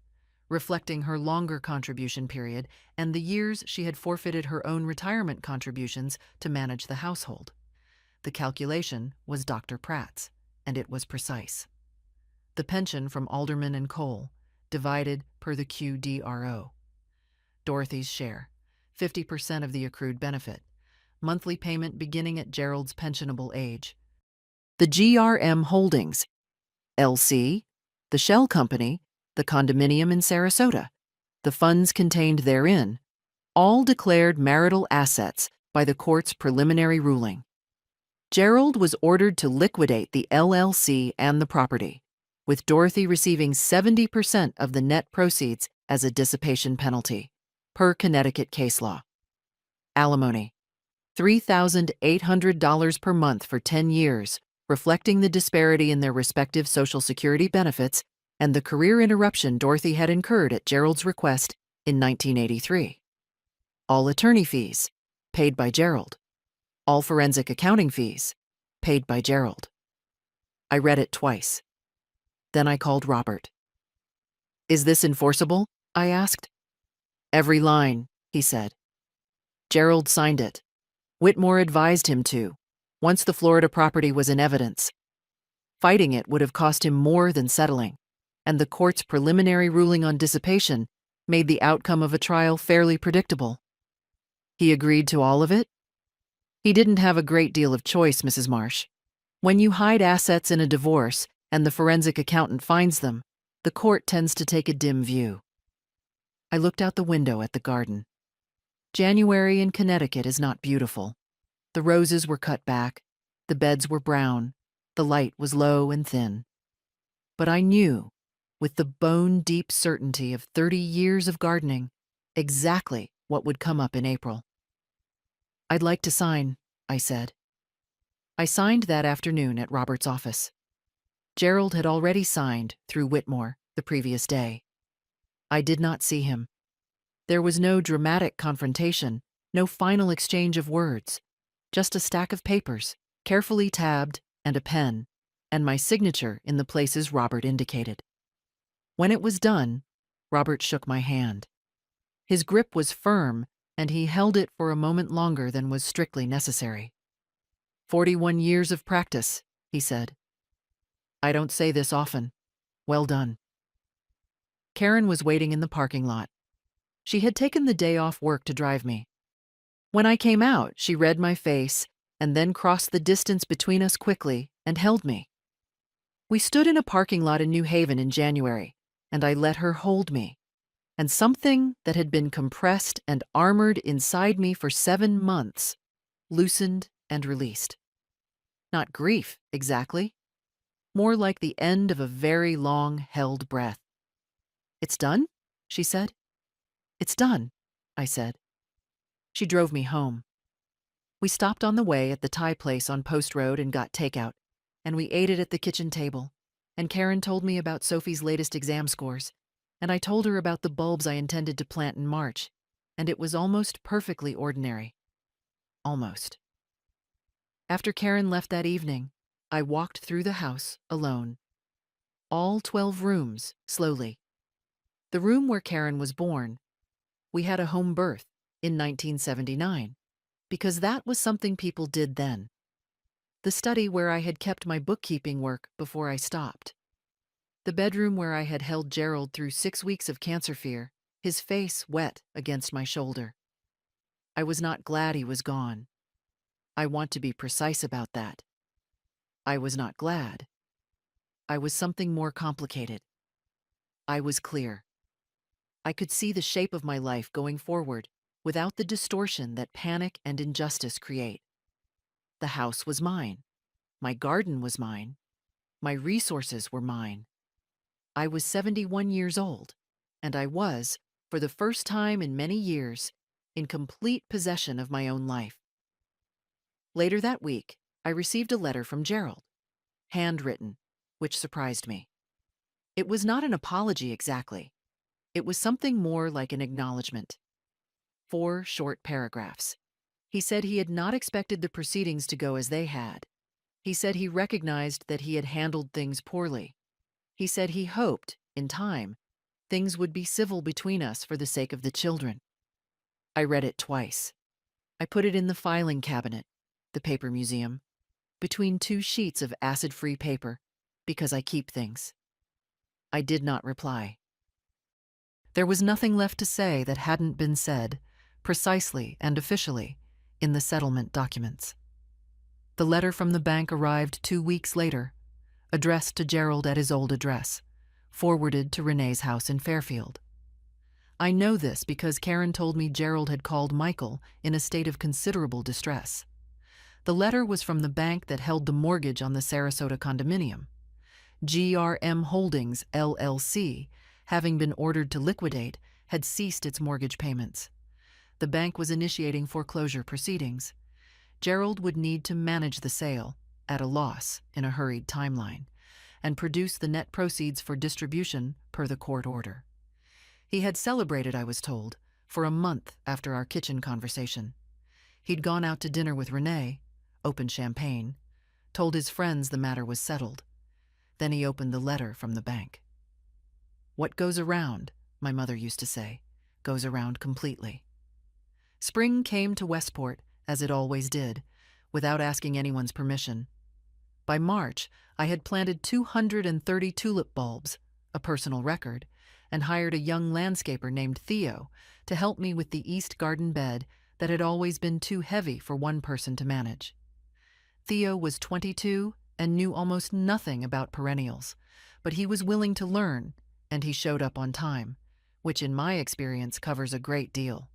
reflecting her longer contribution period and the years she had forfeited her own retirement contributions to manage the household. The calculation was Dr. Pratt's, and it was precise. The pension from Alderman and Cole, divided per the QDRO. Dorothy's share, 50% of the accrued benefit, monthly payment beginning at Gerald's pensionable age. The GRM Holdings, LC, the shell company, the condominium in Sarasota, the funds contained therein, all declared marital assets by the court's preliminary ruling. Gerald was ordered to liquidate the LLC and the property, with Dorothy receiving 70% of the net proceeds as a dissipation penalty, per Connecticut case law. Alimony, $3,800 per month for 10 years, reflecting the disparity in their respective Social Security benefits and the career interruption Dorothy had incurred at Gerald's request in 1983. All attorney fees, paid by Gerald. All forensic accounting fees, paid by Gerald. I read it twice. Then I called Robert. "Is this enforceable?" I asked. "Every line," he said. Gerald signed it. Whitmore advised him to, once the Florida property was in evidence. Fighting it would have cost him more than settling, and the court's preliminary ruling on dissipation made the outcome of a trial fairly predictable. He agreed to all of it? He didn't have a great deal of choice, Mrs. Marsh. When you hide assets in a divorce and the forensic accountant finds them, the court tends to take a dim view. I looked out the window at the garden. January in Connecticut is not beautiful. The roses were cut back, the beds were brown, the light was low and thin. But I knew, with the bone-deep certainty of 30 years of gardening, exactly what would come up in April. "I'd like to sign," I said. I signed that afternoon at Robert's office. Gerald had already signed through Whitmore the previous day. I did not see him. There was no dramatic confrontation, no final exchange of words, just a stack of papers, carefully tabbed, and a pen, and my signature in the places Robert indicated. When it was done, Robert shook my hand. His grip was firm, and he held it for a moment longer than was strictly necessary. 41 years of practice, he said. I don't say this often. Well done. Karen was waiting in the parking lot. She had taken the day off work to drive me. When I came out, she read my face and then crossed the distance between us quickly and held me. We stood in a parking lot in New Haven in January, and I let her hold me. And something that had been compressed and armored inside me for 7 months loosened and released. Not grief, exactly. More like the end of a very long-held breath. "It's done?" she said. "It's done," I said. She drove me home. We stopped on the way at the Thai place on Post Road and got takeout, and we ate it at the kitchen table, and Karen told me about Sophie's latest exam scores, and I told her about the bulbs I intended to plant in March, and it was almost perfectly ordinary. Almost. After Karen left that evening, I walked through the house alone. All 12 rooms, slowly. The room where Karen was born. We had a home birth in 1979, because that was something people did then. The study where I had kept my bookkeeping work before I stopped. The bedroom where I had held Gerald through 6 weeks of cancer fear, his face wet against my shoulder. I was not glad he was gone. I want to be precise about that. I was not glad. I was something more complicated. I was clear. I could see the shape of my life going forward without the distortion that panic and injustice create. The house was mine. My garden was mine. My resources were mine. I was 71 years old, and I was, for the first time in many years, in complete possession of my own life. Later that week, I received a letter from Gerald, handwritten, which surprised me. It was not an apology exactly. It was something more like an acknowledgement. 4 short paragraphs. He said he had not expected the proceedings to go as they had. He said he recognized that he had handled things poorly. He said he hoped, in time, things would be civil between us for the sake of the children. I read it twice. I put it in the filing cabinet, the paper museum, between 2 sheets of acid-free paper, because I keep things. I did not reply. There was nothing left to say that hadn't been said, precisely and officially, in the settlement documents. The letter from the bank arrived 2 weeks later, addressed to Gerald at his old address, forwarded to Renee's house in Fairfield. I know this because Karen told me Gerald had called Michael in a state of considerable distress. The letter was from the bank that held the mortgage on the Sarasota condominium. GRM Holdings, LLC, having been ordered to liquidate, had ceased its mortgage payments. The bank was initiating foreclosure proceedings. Gerald would need to manage the sale, at a loss, in a hurried timeline, and produce the net proceeds for distribution per the court order. He had celebrated, I was told, for a month after our kitchen conversation. He'd gone out to dinner with Renee, opened champagne, told his friends the matter was settled. Then he opened the letter from the bank. What goes around, my mother used to say, goes around completely. Spring came to Westport, as it always did, without asking anyone's permission. By March, I had planted 230 tulip bulbs, a personal record, and hired a young landscaper named Theo to help me with the east garden bed that had always been too heavy for one person to manage. Theo was 22 and knew almost nothing about perennials, but he was willing to learn, and he showed up on time, which in my experience covers a great deal.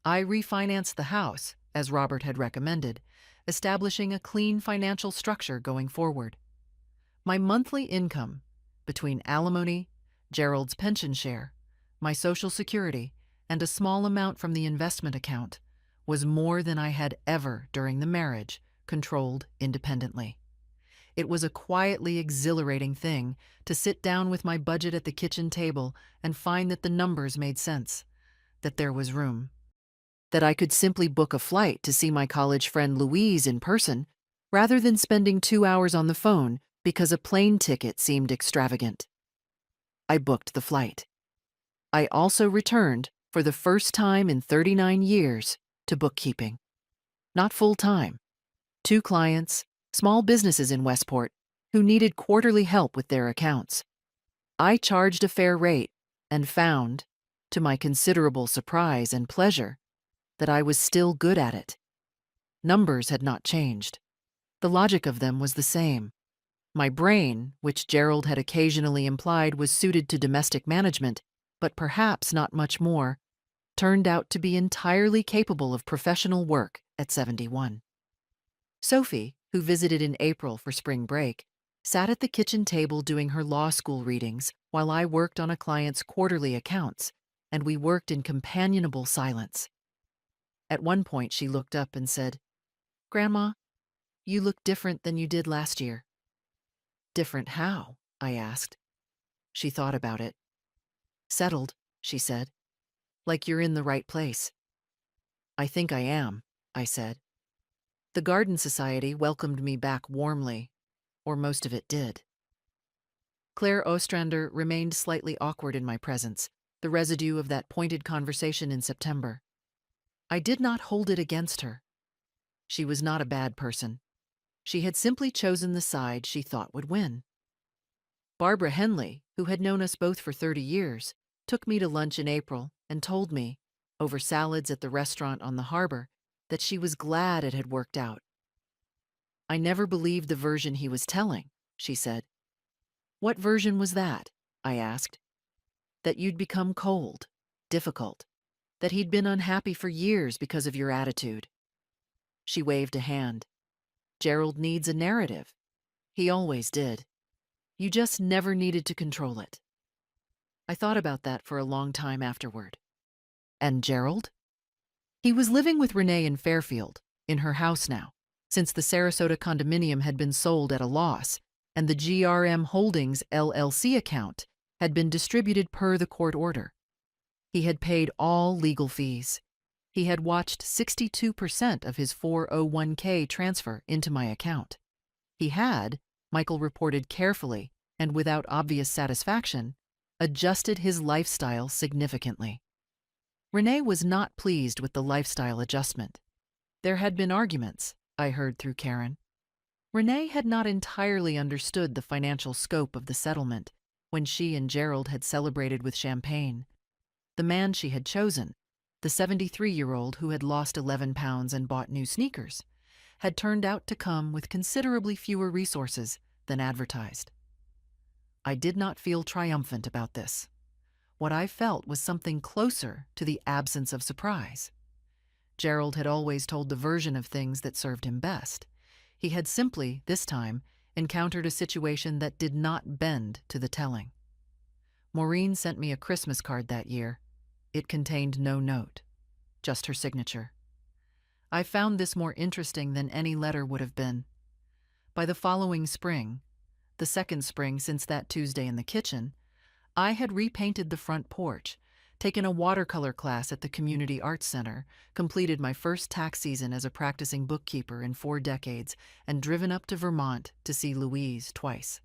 I refinanced the house, as Robert had recommended, establishing a clean financial structure going forward. My monthly income, between alimony, Gerald's pension share, my Social Security, and a small amount from the investment account, was more than I had ever, during the marriage, controlled independently. It was a quietly exhilarating thing to sit down with my budget at the kitchen table and find that the numbers made sense, that there was room, that I could simply book a flight to see my college friend Louise in person rather than spending 2 hours on the phone because a plane ticket seemed extravagant. I booked the flight. I also returned, for the first time in 39 years, to bookkeeping. Not full-time. 2 clients, small businesses in Westport, who needed quarterly help with their accounts. I charged a fair rate and found, to my considerable surprise and pleasure, that I was still good at it. Numbers had not changed. The logic of them was the same. My brain, which Gerald had occasionally implied was suited to domestic management, but perhaps not much more, turned out to be entirely capable of professional work at 71. Sophie, who visited in April for spring break, sat at the kitchen table doing her law school readings while I worked on a client's quarterly accounts, and we worked in companionable silence. At one point she looked up and said, "Grandma, you look different than you did last year." "Different how?" I asked. She thought about it. "Settled," she said. "Like you're in the right place." "I think I am," I said. The Garden Society welcomed me back warmly, or most of it did. Claire Ostrander remained slightly awkward in my presence, the residue of that pointed conversation in September. I did not hold it against her. She was not a bad person. She had simply chosen the side she thought would win. Barbara Henley, who had known us both for 30 years, took me to lunch in April and told me, over salads at the restaurant on the harbor, that she was glad it had worked out. I never believed the version he was telling, she said. What version was that? I asked. That you'd become cold, difficult, that he'd been unhappy for years because of your attitude. She waved a hand. Gerald needs a narrative. He always did. You just never needed to control it. I thought about that for a long time afterward. And Gerald? He was living with Renee in Fairfield, in her house now, since the Sarasota condominium had been sold at a loss, and the GRM Holdings LLC account had been distributed per the court order. He had paid all legal fees. He had watched 62% of his 401k transfer into my account. He had, Michael reported carefully and without obvious satisfaction, adjusted his lifestyle significantly. Renee was not pleased with the lifestyle adjustment. There had been arguments, I heard through Karen. Renee had not entirely understood the financial scope of the settlement when she and Gerald had celebrated with champagne. The man she had chosen, the 73-year-old who had lost 11 pounds and bought new sneakers, had turned out to come with considerably fewer resources than advertised. I did not feel triumphant about this. What I felt was something closer to the absence of surprise. Gerald had always told the version of things that served him best. He had simply, this time, encountered a situation that did not bend to the telling. Maureen sent me a Christmas card that year. It contained no note, just her signature. I found this more interesting than any letter would have been. By the following spring, the second spring since that Tuesday in the kitchen, I had repainted the front porch, taken a watercolor class at the Community Arts Center, completed my first tax season as a practicing bookkeeper in 4 decades, and driven up to Vermont to see Louise twice.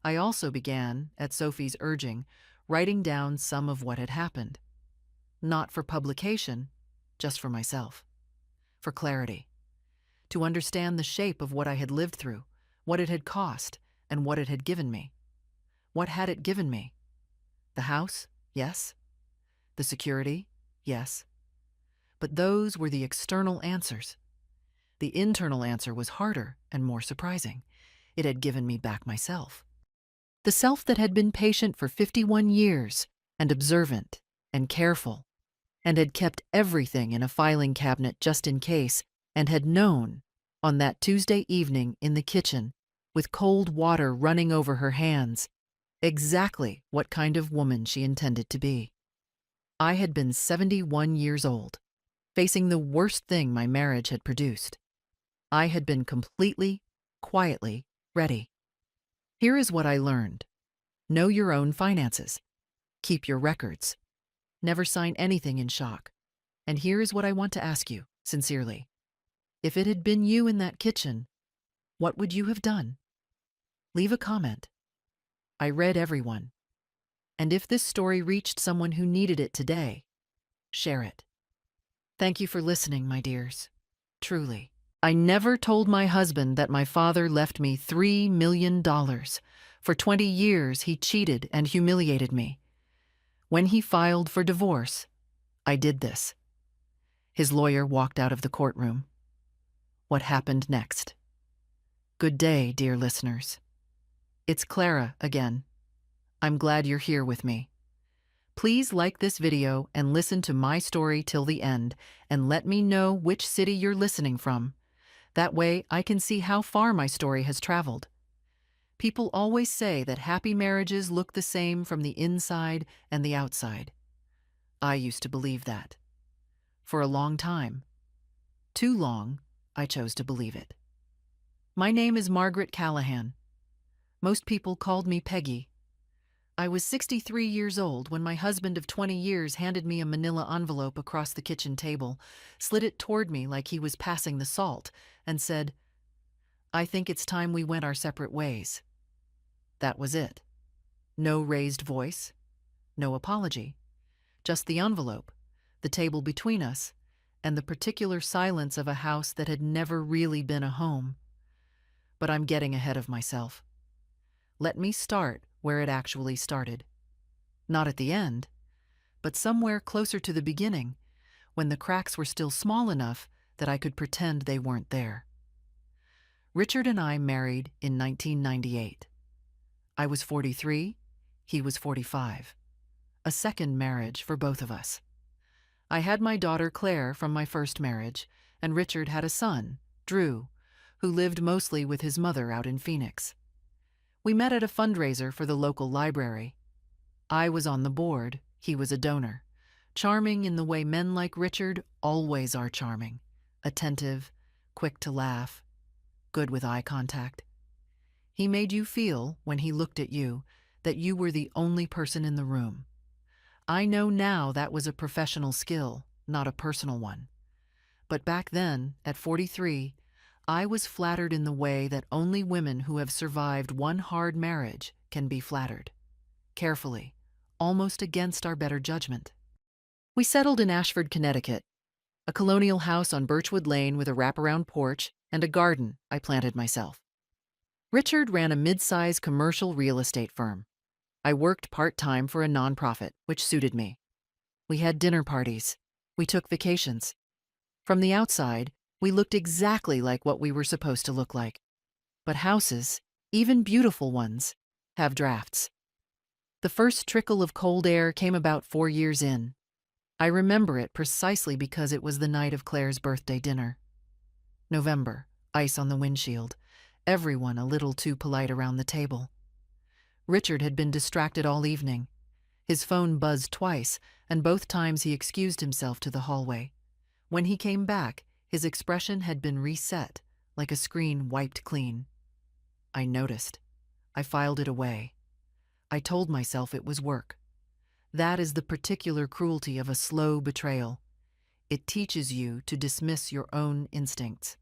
I also began, at Sophie's urging, writing down some of what had happened. Not for publication, just for myself. For clarity. To understand the shape of what I had lived through, what it had cost, and what it had given me. What had it given me? The house, yes. The security, yes. But those were the external answers. The internal answer was harder and more surprising. It had given me back myself. The self that had been patient for 51 years, and observant, and careful, and had kept everything in a filing cabinet just in case, and had known, on that Tuesday evening in the kitchen, with cold water running over her hands, exactly what kind of woman she intended to be. I had been 71 years old, facing the worst thing my marriage had produced. I had been completely, quietly ready. Here is what I learned. Know your own finances. Keep your records. Never sign anything in shock. And here is what I want to ask you, sincerely. If it had been you in that kitchen, what would you have done? Leave a comment. I read everyone. And if this story reached someone who needed it today, share it. Thank you for listening, my dears. Truly. I never told my husband that my father left me $3 million. For 20 years, he cheated and humiliated me. When he filed for divorce, I did this. His lawyer walked out of the courtroom. What happened next? Good day, dear listeners. It's Clara again. I'm glad you're here with me. Please like this video and listen to my story till the end, and let me know which city you're listening from. That way I can see how far my story has traveled. People always say that happy marriages look the same from the inside and the outside. I used to believe that. For a long time. Too long, I chose to believe it. My name is Margaret Callahan. Most people called me Peggy. I was 63 years old when my husband of 20 years handed me a manila envelope across the kitchen table, slid it toward me like he was passing the salt, and said, "I think it's time we went our separate ways." That was it. No raised voice, no apology, just the envelope, the table between us, and the particular silence of a house that had never really been a home. But I'm getting ahead of myself. Let me start where it actually started. Not at the end, but somewhere closer to the beginning, when the cracks were still small enough that I could pretend they weren't there. Richard and I married in 1998. I was 43, he was 45. A second marriage for both of us. I had my daughter Claire from my first marriage, and Richard had a son, Drew, who lived mostly with his mother out in Phoenix. We met at a fundraiser for the local library. I was on the board, he was a donor. Charming in the way men like Richard always are charming. Attentive, quick to laugh, good with eye contact. He made you feel, when he looked at you, that you were the only person in the room. I know now that was a professional skill, not a personal one. But back then, at 43, I was flattered in the way that only women who have survived one hard marriage can be flattered. Carefully, almost against our better judgment. We settled in Ashford, Connecticut, a colonial house on Birchwood Lane with a wraparound porch and a garden I planted myself. Richard ran a mid-size commercial real estate firm. I worked part-time for a nonprofit, which suited me. We had dinner parties. We took vacations. From the outside, we looked exactly like what we were supposed to look like. But houses, even beautiful ones, have drafts. The first trickle of cold air came about 4 years in. I remember it precisely because it was the night of Claire's birthday dinner. November, ice on the windshield, everyone a little too polite around the table. Richard had been distracted all evening. His phone buzzed twice, and both times he excused himself to the hallway. When he came back, his expression had been reset, like a screen wiped clean. I noticed. I filed it away. I told myself it was work. That is the particular cruelty of a slow betrayal. It teaches you to dismiss your own instincts.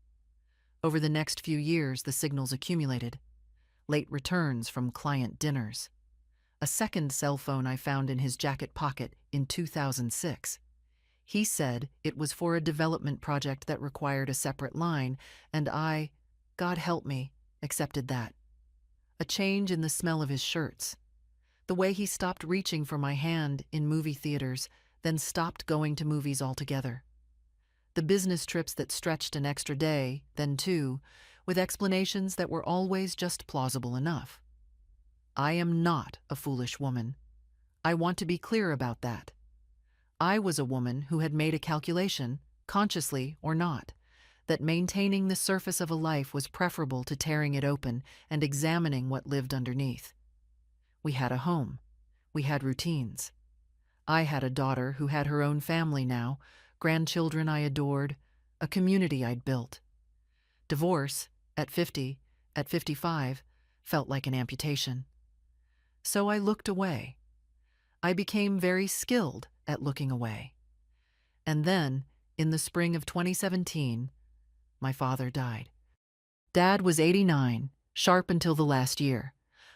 Over the next few years, the signals accumulated. Late returns from client dinners. A second cell phone I found in his jacket pocket in 2006. He said it was for a development project that required a separate line, and I, God help me, accepted that. A change in the smell of his shirts. The way he stopped reaching for my hand in movie theaters, then stopped going to movies altogether. The business trips that stretched an extra day, then two, with explanations that were always just plausible enough. I am not a foolish woman. I want to be clear about that. I was a woman who had made a calculation, consciously or not, that maintaining the surface of a life was preferable to tearing it open and examining what lived underneath. We had a home. We had routines. I had a daughter who had her own family now, grandchildren I adored, a community I'd built. Divorce, at 50, at 55, felt like an amputation. So I looked away. I became very skilled at looking away. And then, in the spring of 2017, my father died. Dad was 89, sharp until the last year.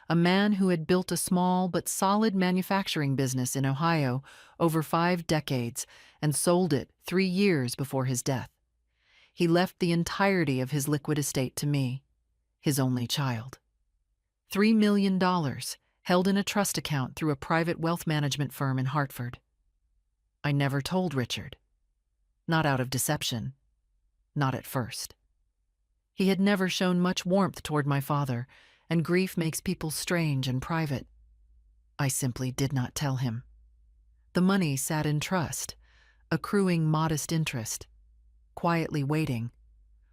A man who had built a small but solid manufacturing business in Ohio over 5 decades and sold it 3 years before his death. He left the entirety of his liquid estate to me, his only child. $3 million held in a trust account through a private wealth management firm in Hartford. I never told Richard. Not out of deception. Not at first. He had never shown much warmth toward my father, and grief makes people strange and private. I simply did not tell him. The money sat in trust, accruing modest interest, quietly waiting,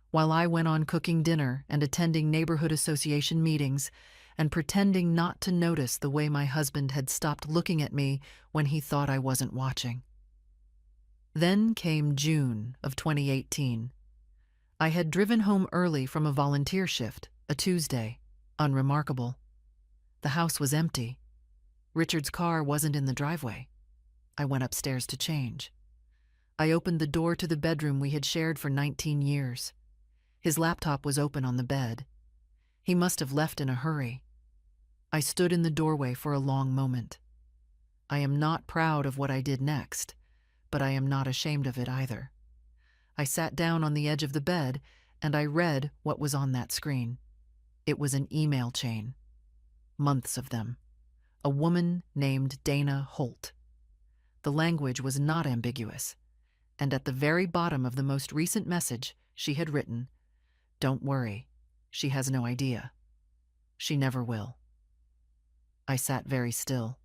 while I went on cooking dinner and attending neighborhood association meetings and pretending not to notice the way my husband had stopped looking at me when he thought I wasn't watching. Then came June of 2018. I had driven home early from a volunteer shift, a Tuesday. Unremarkable. The house was empty. Richard's car wasn't in the driveway. I went upstairs to change. I opened the door to the bedroom we had shared for 19 years. His laptop was open on the bed. He must have left in a hurry. I stood in the doorway for a long moment. I am not proud of what I did next, but I am not ashamed of it either. I sat down on the edge of the bed and I read what was on that screen. It was an email chain. Months of them. A woman named Dana Holt. The language was not ambiguous, and at the very bottom of the most recent message she had written, "Don't worry, she has no idea. She never will." I sat very still.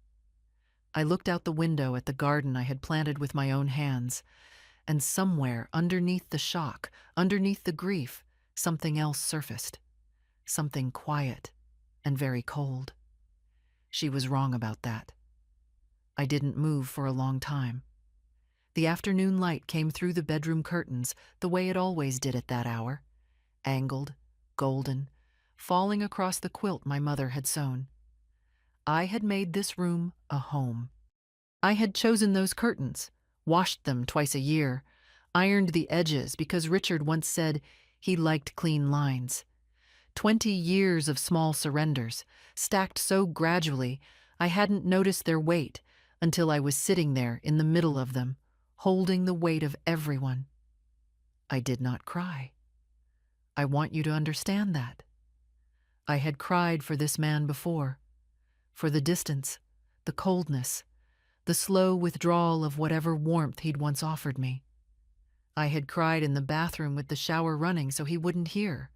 I looked out the window at the garden I had planted with my own hands, and somewhere underneath the shock, underneath the grief, something else surfaced. Something quiet and very cold. She was wrong about that. I didn't move for a long time. The afternoon light came through the bedroom curtains the way it always did at that hour, angled, golden, falling across the quilt my mother had sewn. I had made this room a home. I had chosen those curtains, washed them twice a year, ironed the edges because Richard once said he liked clean lines. 20 years of small surrenders, stacked so gradually I hadn't noticed their weight until I was sitting there in the middle of them, holding the weight of everyone. I did not cry. I want you to understand that. I had cried for this man before, for the distance, the coldness, the slow withdrawal of whatever warmth he'd once offered me. I had cried in the bathroom with the shower running so he wouldn't hear.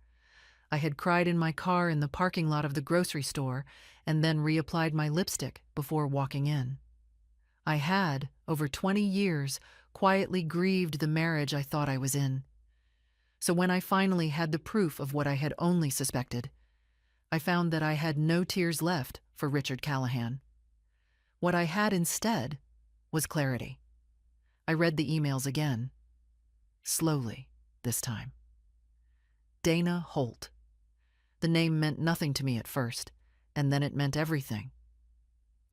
I had cried in my car in the parking lot of the grocery store and then reapplied my lipstick before walking in. I had, over 20 years, quietly grieved the marriage I thought I was in. So when I finally had the proof of what I had only suspected, I found that I had no tears left for Richard Callahan. What I had instead was clarity. I read the emails again. Slowly, this time. Dana Holt. The name meant nothing to me at first, and then it meant everything.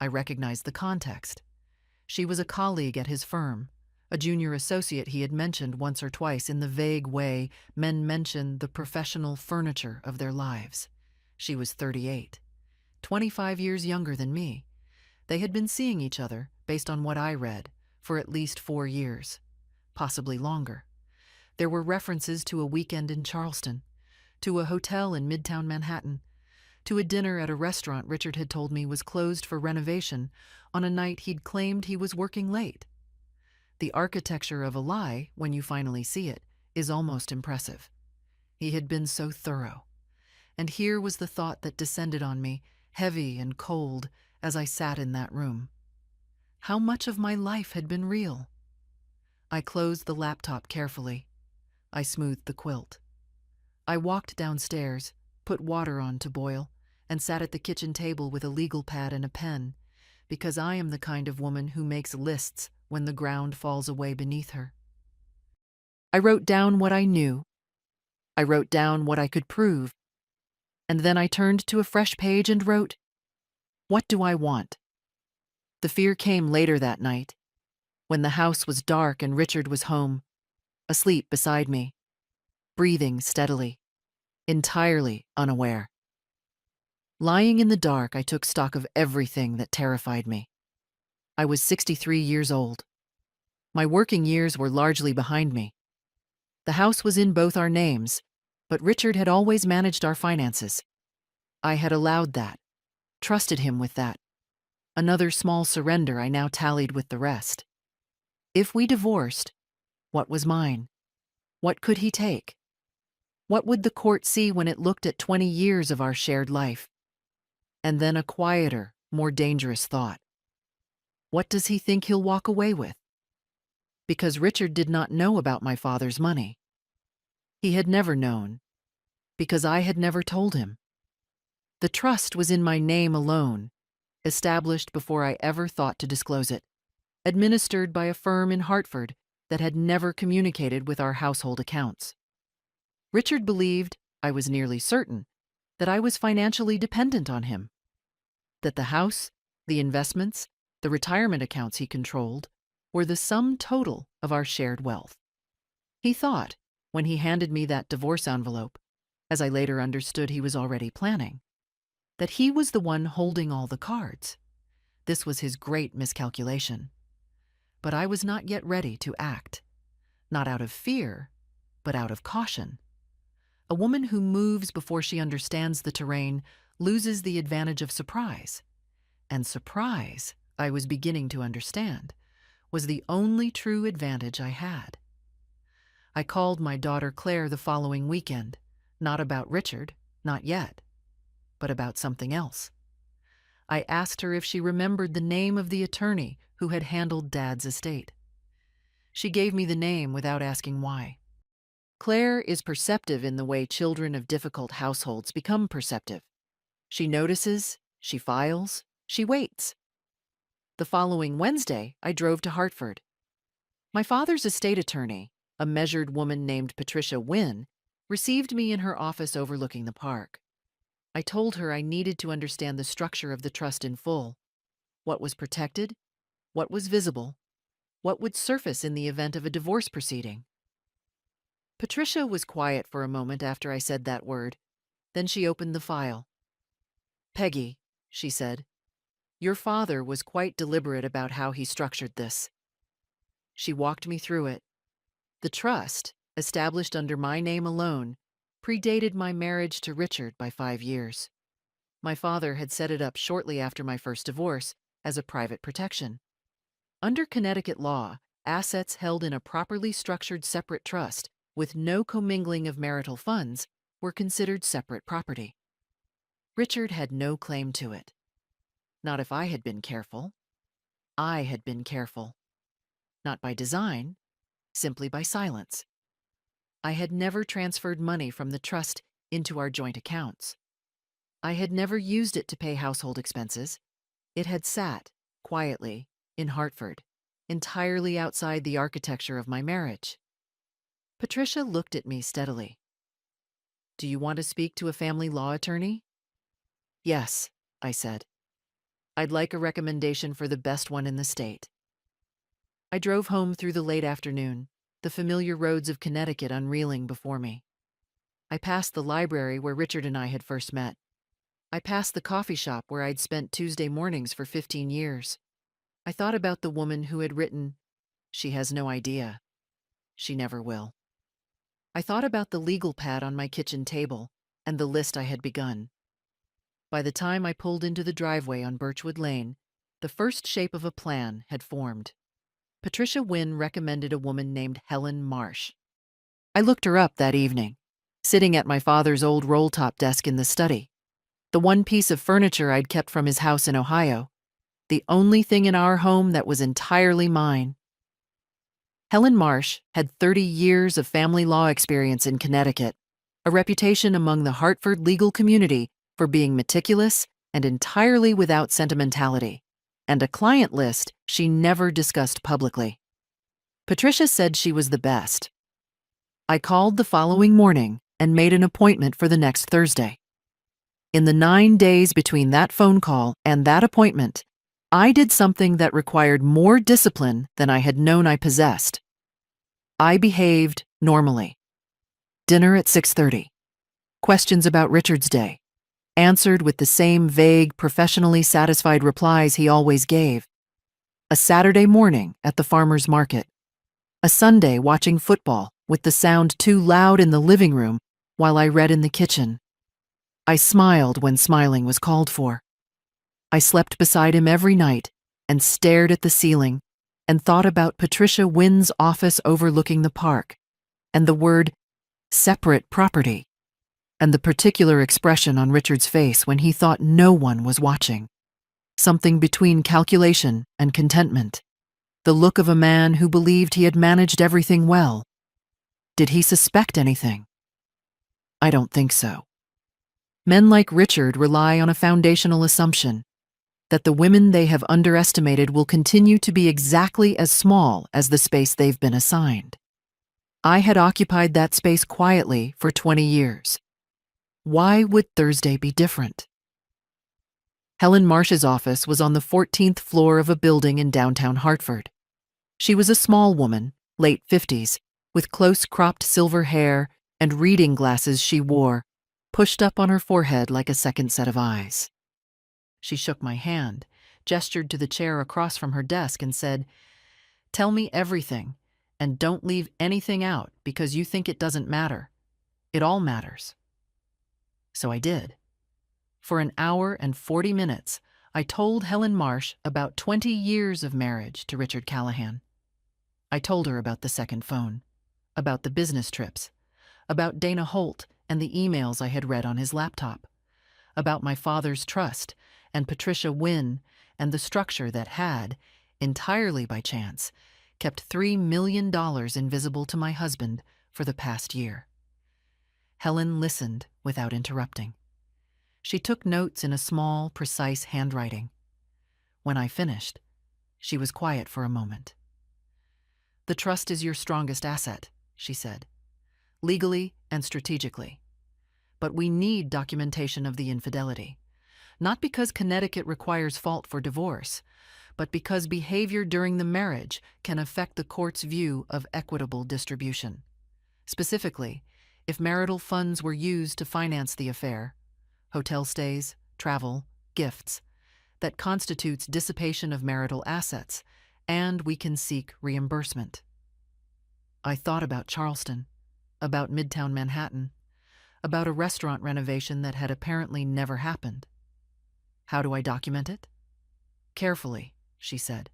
I recognized the context. She was a colleague at his firm, a junior associate he had mentioned once or twice in the vague way men mention the professional furniture of their lives. She was 38, 25 years younger than me. They had been seeing each other, based on what I read, for at least 4 years, possibly longer. There were references to a weekend in Charleston, to a hotel in Midtown Manhattan, to a dinner at a restaurant Richard had told me was closed for renovation on a night he'd claimed he was working late. The architecture of a lie, when you finally see it, is almost impressive. He had been so thorough. And here was the thought that descended on me, heavy and cold, as I sat in that room. How much of my life had been real? I closed the laptop carefully. I smoothed the quilt. I walked downstairs, put water on to boil, and sat at the kitchen table with a legal pad and a pen, because I am the kind of woman who makes lists when the ground falls away beneath her. I wrote down what I knew. I wrote down what I could prove. And then I turned to a fresh page and wrote, "What do I want?" The fear came later that night, when the house was dark and Richard was home, asleep beside me, breathing steadily, entirely unaware. Lying in the dark, I took stock of everything that terrified me. I was 63 years old. My working years were largely behind me. The house was in both our names, but Richard had always managed our finances. I had allowed that, trusted him with that. Another small surrender I now tallied with the rest. If we divorced, what was mine? What could he take? What would the court see when it looked at 20 years of our shared life? And then a quieter, more dangerous thought. What does he think he'll walk away with? Because Richard did not know about my father's money. He had never known, because I had never told him. The trust was in my name alone, established before I ever thought to disclose it, administered by a firm in Hartford that had never communicated with our household accounts. Richard believed, I was nearly certain, that I was financially dependent on him, that the house, the investments, the retirement accounts he controlled were the sum total of our shared wealth. He thought, when he handed me that divorce envelope, as I later understood he was already planning, that he was the one holding all the cards. This was his great miscalculation. But I was not yet ready to act. Not out of fear, but out of caution. A woman who moves before she understands the terrain loses the advantage of surprise. And surprise, I was beginning to understand, was the only true advantage I had. I called my daughter Claire the following weekend, not about Richard, not yet, but about something else. I asked her if she remembered the name of the attorney who had handled Dad's estate. She gave me the name without asking why. Claire is perceptive in the way children of difficult households become perceptive. She notices, she files, she waits. The following Wednesday, I drove to Hartford. My father's estate attorney, a measured woman named Patricia Wynne, received me in her office overlooking the park. I told her I needed to understand the structure of the trust in full. What was protected? What was visible? What would surface in the event of a divorce proceeding? Patricia was quiet for a moment after I said that word. Then she opened the file. "Peggy," she said, "your father was quite deliberate about how he structured this." She walked me through it. The trust, established under my name alone, predated my marriage to Richard by 5 years. My father had set it up shortly after my first divorce as a private protection. Under Connecticut law, assets held in a properly structured separate trust with no commingling of marital funds were considered separate property. Richard had no claim to it. Not if I had been careful. I had been careful. Not by design, simply by silence. I had never transferred money from the trust into our joint accounts. I had never used it to pay household expenses. It had sat, quietly, in Hartford, entirely outside the architecture of my marriage. Patricia looked at me steadily. "Do you want to speak to a family law attorney?" "Yes," I said. "I'd like a recommendation for the best one in the state." I drove home through the late afternoon, the familiar roads of Connecticut unreeling before me. I passed the library where Richard and I had first met. I passed the coffee shop where I'd spent Tuesday mornings for 15 years. I thought about the woman who had written, "She has no idea. She never will." I thought about the legal pad on my kitchen table and the list I had begun. By the time I pulled into the driveway on Birchwood Lane, the first shape of a plan had formed. Patricia Wynne recommended a woman named Helen Marsh. I looked her up that evening, sitting at my father's old roll-top desk in the study, the one piece of furniture I'd kept from his house in Ohio, the only thing in our home that was entirely mine. Helen Marsh had 30 years of family law experience in Connecticut, a reputation among the Hartford legal community for being meticulous and entirely without sentimentality, and a client list she never discussed publicly. Patricia said she was the best. I called the following morning and made an appointment for the next Thursday. In the 9 days between that phone call and that appointment, I did something that required more discipline than I had known I possessed. I behaved normally. Dinner at 6:30. Questions about Richard's day. Answered with the same vague, professionally satisfied replies he always gave. A Saturday morning at the farmer's market. A Sunday watching football with the sound too loud in the living room while I read in the kitchen. I smiled when smiling was called for. I slept beside him every night and stared at the ceiling and thought about Patricia Wynne's office overlooking the park and the word separate property and the particular expression on Richard's face when he thought no one was watching. Something between calculation and contentment. The look of a man who believed he had managed everything well. Did he suspect anything? I don't think so. Men like Richard rely on a foundational assumption that the women they have underestimated will continue to be exactly as small as the space they've been assigned. I had occupied that space quietly for 20 years. Why would Thursday be different? Helen Marsh's office was on the 14th floor of a building in downtown Hartford. She was a small woman, late 50s, with close-cropped silver hair and reading glasses she wore, pushed up on her forehead like a second set of eyes. She shook my hand, gestured to the chair across from her desk, and said, "Tell me everything, and don't leave anything out because you think it doesn't matter. It all matters." So I did. For an hour and 40 minutes, I told Helen Marsh about 20 years of marriage to Richard Callahan. I told her about the second phone, about the business trips, about Dana Holt and the emails I had read on his laptop, about my father's trust and Patricia Wynne and the structure that had, entirely by chance, kept $3 million invisible to my husband for the past year. Helen listened without interrupting. She took notes in a small, precise handwriting. When I finished, she was quiet for a moment. "The trust is your strongest asset," she said, "legally and strategically. But we need documentation of the infidelity, not because Connecticut requires fault for divorce, but because behavior during the marriage can affect the court's view of equitable distribution. Specifically, if marital funds were used to finance the affair, hotel stays, travel, gifts, that constitutes dissipation of marital assets, and we can seek reimbursement." I thought about Charleston, about Midtown Manhattan, about a restaurant renovation that had apparently never happened. "How do I document it?" "Carefully," she said.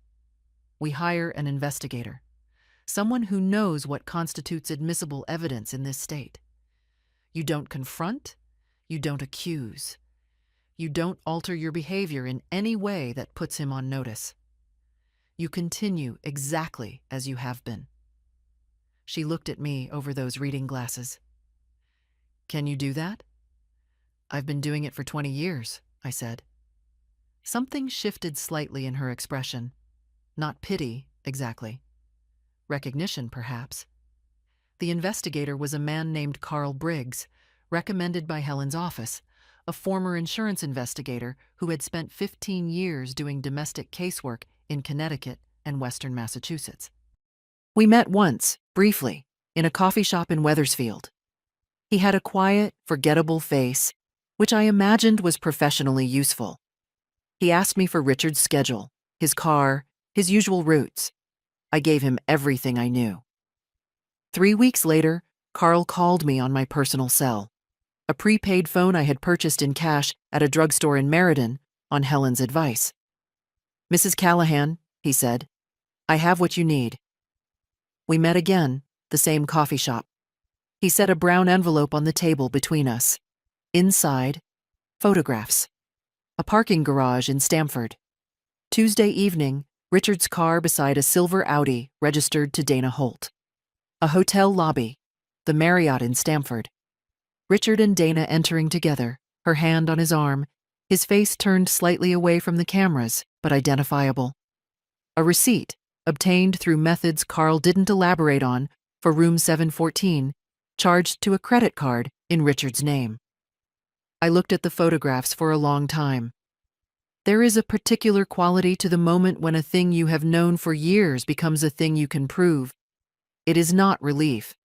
"We hire an investigator, someone who knows what constitutes admissible evidence in this state. You don't confront, you don't accuse. You don't alter your behavior in any way that puts him on notice. You continue exactly as you have been." She looked at me over those reading glasses. "Can you do that?" "I've been doing it for 20 years, I said. Something shifted slightly in her expression. Not pity, exactly. Recognition, perhaps. The investigator was a man named Carl Briggs, recommended by Helen's office, a former insurance investigator who had spent 15 years doing domestic casework in Connecticut and Western Massachusetts. We met once, briefly, in a coffee shop in Wethersfield. He had a quiet, forgettable face, which I imagined was professionally useful. He asked me for Richard's schedule, his car, his usual routes. I gave him everything I knew. 3 weeks later, Carl called me on my personal cell, a prepaid phone I had purchased in cash at a drugstore in Meriden on Helen's advice. "Mrs. Callahan," he said, "I have what you need." We met again, the same coffee shop. He set a brown envelope on the table between us. Inside, photographs. A parking garage in Stamford. Tuesday evening, Richard's car beside a silver Audi registered to Dana Holt. A hotel lobby, the Marriott in Stamford. Richard and Dana entering together, her hand on his arm, his face turned slightly away from the cameras, but identifiable. A receipt, obtained through methods Carl didn't elaborate on, for room 714, charged to a credit card in Richard's name. I looked at the photographs for a long time. There is a particular quality to the moment when a thing you have known for years becomes a thing you can prove. It is not relief.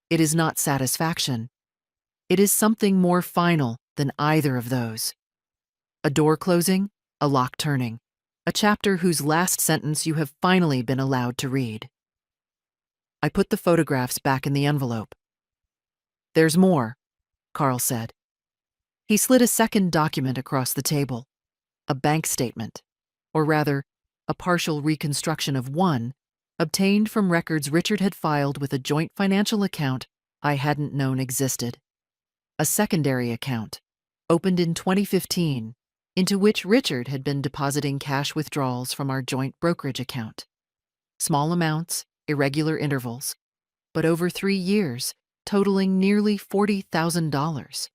It is not satisfaction. It is something more final than either of those. A door closing, a lock turning, a chapter whose last sentence you have finally been allowed to read. I put the photographs back in the envelope. "There's more," Carl said. He slid a second document across the table, a bank statement, or rather, a partial reconstruction of one, obtained from records Richard had filed with a joint financial account I hadn't known existed. A secondary account, opened in 2015, into which Richard had been depositing cash withdrawals from our joint brokerage account. Small amounts, irregular intervals, but over 3 years, totaling nearly $40,000.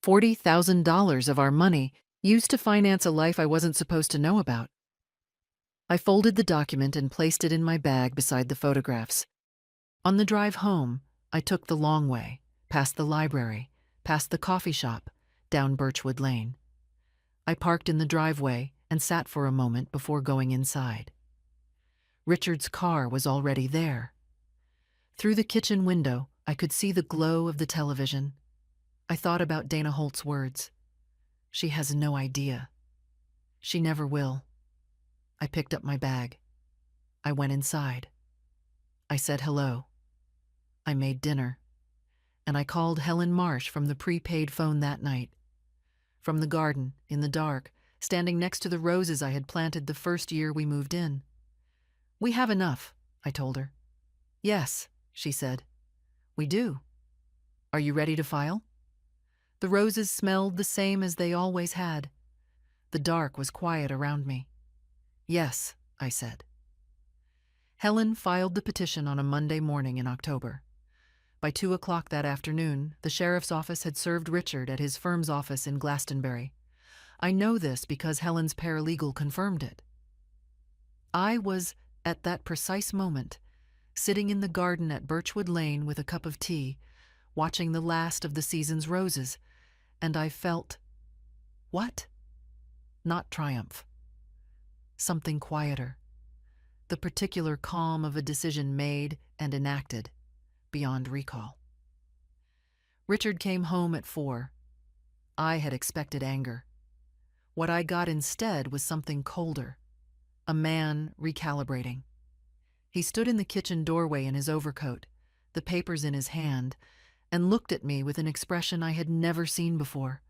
$40,000 of our money used to finance a life I wasn't supposed to know about. I folded the document and placed it in my bag beside the photographs. On the drive home, I took the long way, past the library, past the coffee shop, down Birchwood Lane. I parked in the driveway and sat for a moment before going inside. Richard's car was already there. Through the kitchen window, I could see the glow of the television. I thought about Dana Holt's words. She has no idea. She never will. I picked up my bag. I went inside. I said hello. I made dinner. And I called Helen Marsh from the prepaid phone that night. From the garden, in the dark, standing next to the roses I had planted the first year we moved in. "We have enough," I told her. "Yes," she said. "We do. Are you ready to file?" The roses smelled the same as they always had. The dark was quiet around me. "Yes," I said. Helen filed the petition on a Monday morning in October. By 2 o'clock that afternoon, the sheriff's office had served Richard at his firm's office in Glastonbury. I know this because Helen's paralegal confirmed it. I was, at that precise moment, sitting in the garden at Birchwood Lane with a cup of tea, watching the last of the season's roses, and I felt... what? Not triumph. Something quieter. The particular calm of a decision made and enacted, beyond recall. Richard came home at 4. I had expected anger. What I got instead was something colder. A man recalibrating. He stood in the kitchen doorway in his overcoat, the papers in his hand, and looked at me with an expression I had never seen before,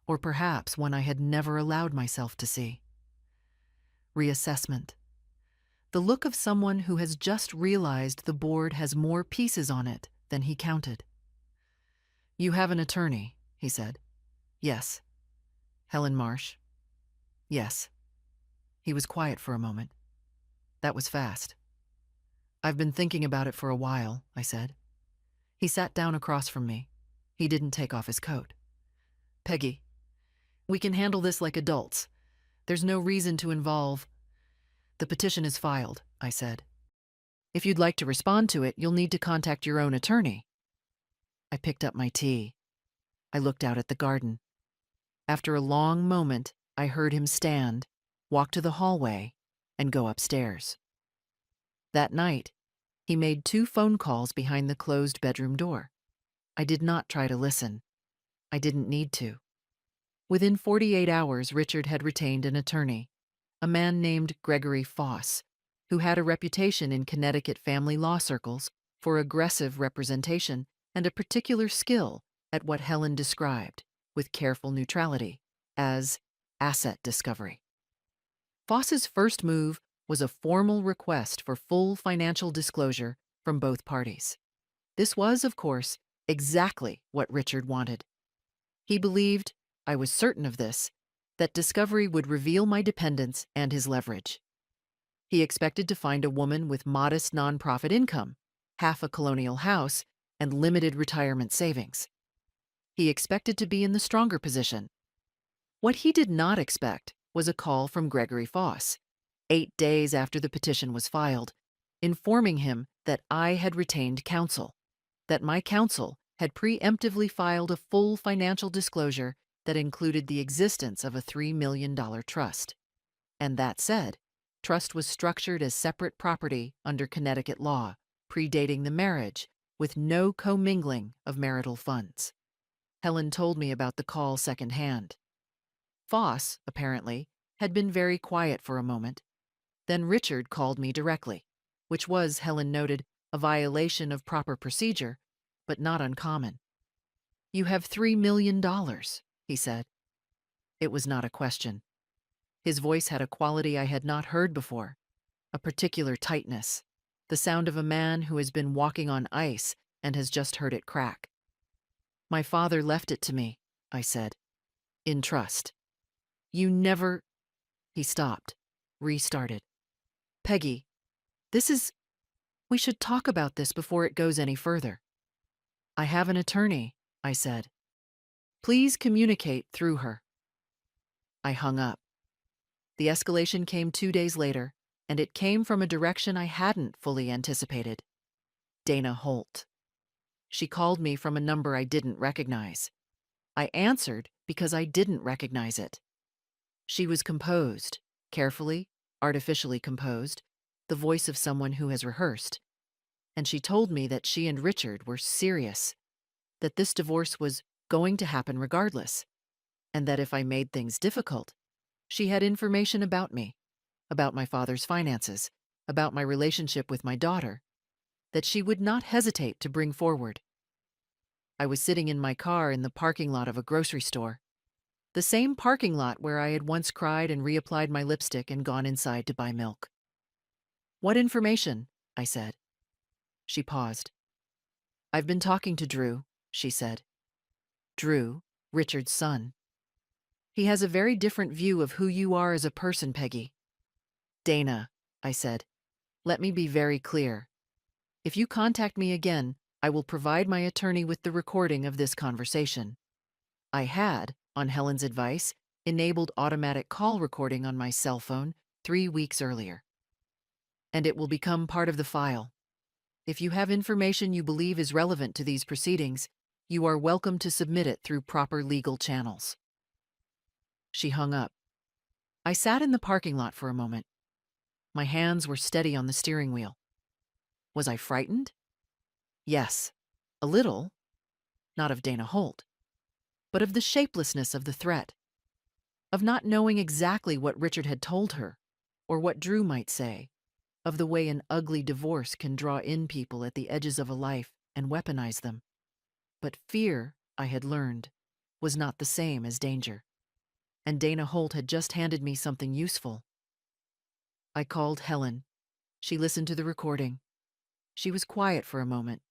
or perhaps one I had never allowed myself to see. Reassessment. The look of someone who has just realized the board has more pieces on it than he counted. "You have an attorney," he said. "Yes." "Helen Marsh?" "Yes." He was quiet for a moment. That was fast. "I've been thinking about it for a while," I said. He sat down across from me. He didn't take off his coat. "Peggy, we can handle this like adults. There's no reason to involve..." "The petition is filed," I said. "If you'd like to respond to it, you'll need to contact your own attorney." I picked up my tea. I looked out at the garden. After a long moment, I heard him stand, walk to the hallway, and go upstairs. That night, he made 2 phone calls behind the closed bedroom door. I did not try to listen. I didn't need to. Within 48 hours, Richard had retained an attorney, a man named Gregory Foss, who had a reputation in Connecticut family law circles for aggressive representation and a particular skill at what Helen described, with careful neutrality, as asset discovery. Foss's first move was a formal request for full financial disclosure from both parties. This was, of course, exactly what Richard wanted. He believed, I was certain of this, that discovery would reveal my dependence and his leverage. He expected to find a woman with modest nonprofit income, half a colonial house, and limited retirement savings. He expected to be in the stronger position. What he did not expect was a call from Gregory Foss, 8 days after the petition was filed, informing him that I had retained counsel, that my counsel had preemptively filed a full financial disclosure that included the existence of a $3 million trust. And that said, trust was structured as separate property under Connecticut law, predating the marriage, with no commingling of marital funds. Helen told me about the call secondhand. Foss, apparently, had been very quiet for a moment. Then Richard called me directly, which was, Helen noted, a violation of proper procedure, but not uncommon. "You have $3 million, he said. It was not a question. His voice had a quality I had not heard before, a particular tightness, the sound of a man who has been walking on ice and has just heard it crack. "My father left it to me," I said, "in trust. You never..." He stopped, restarted. "Peggy, we should talk about this before it goes any further." "I have an attorney," I said. "Please communicate through her." I hung up. The escalation came 2 days later, and it came from a direction I hadn't fully anticipated. Dana Holt. She called me from a number I didn't recognize. I answered because I didn't recognize it. She was composed, carefully, artificially composed, the voice of someone who has rehearsed. And she told me that she and Richard were serious, that this divorce was going to happen regardless, and that if I made things difficult, she had information about me, about my father's finances, about my relationship with my daughter, that she would not hesitate to bring forward. I was sitting in my car in the parking lot of a grocery store, the same parking lot where I had once cried and reapplied my lipstick and gone inside to buy milk. "What information?" I said. She paused. "I've been talking to Drew," she said. "Drew, Richard's son. He has a very different view of who you are as a person, Peggy." "Dana," I said, "let me be very clear. If you contact me again, I will provide my attorney with the recording of this conversation. I had, on Helen's advice, enabled automatic call recording on my cell phone 3 weeks earlier. And it will become part of the file. If you have information you believe is relevant to these proceedings, you are welcome to submit it through proper legal channels." She hung up. I sat in the parking lot for a moment. My hands were steady on the steering wheel. Was I frightened? Yes, a little. Not of Dana Holt, but of the shapelessness of the threat, of not knowing exactly what Richard had told her, or what Drew might say, of the way an ugly divorce can draw in people at the edges of a life and weaponize them. But fear, I had learned, was not the same as danger. And Dana Holt had just handed me something useful. I called Helen. She listened to the recording. She was quiet for a moment.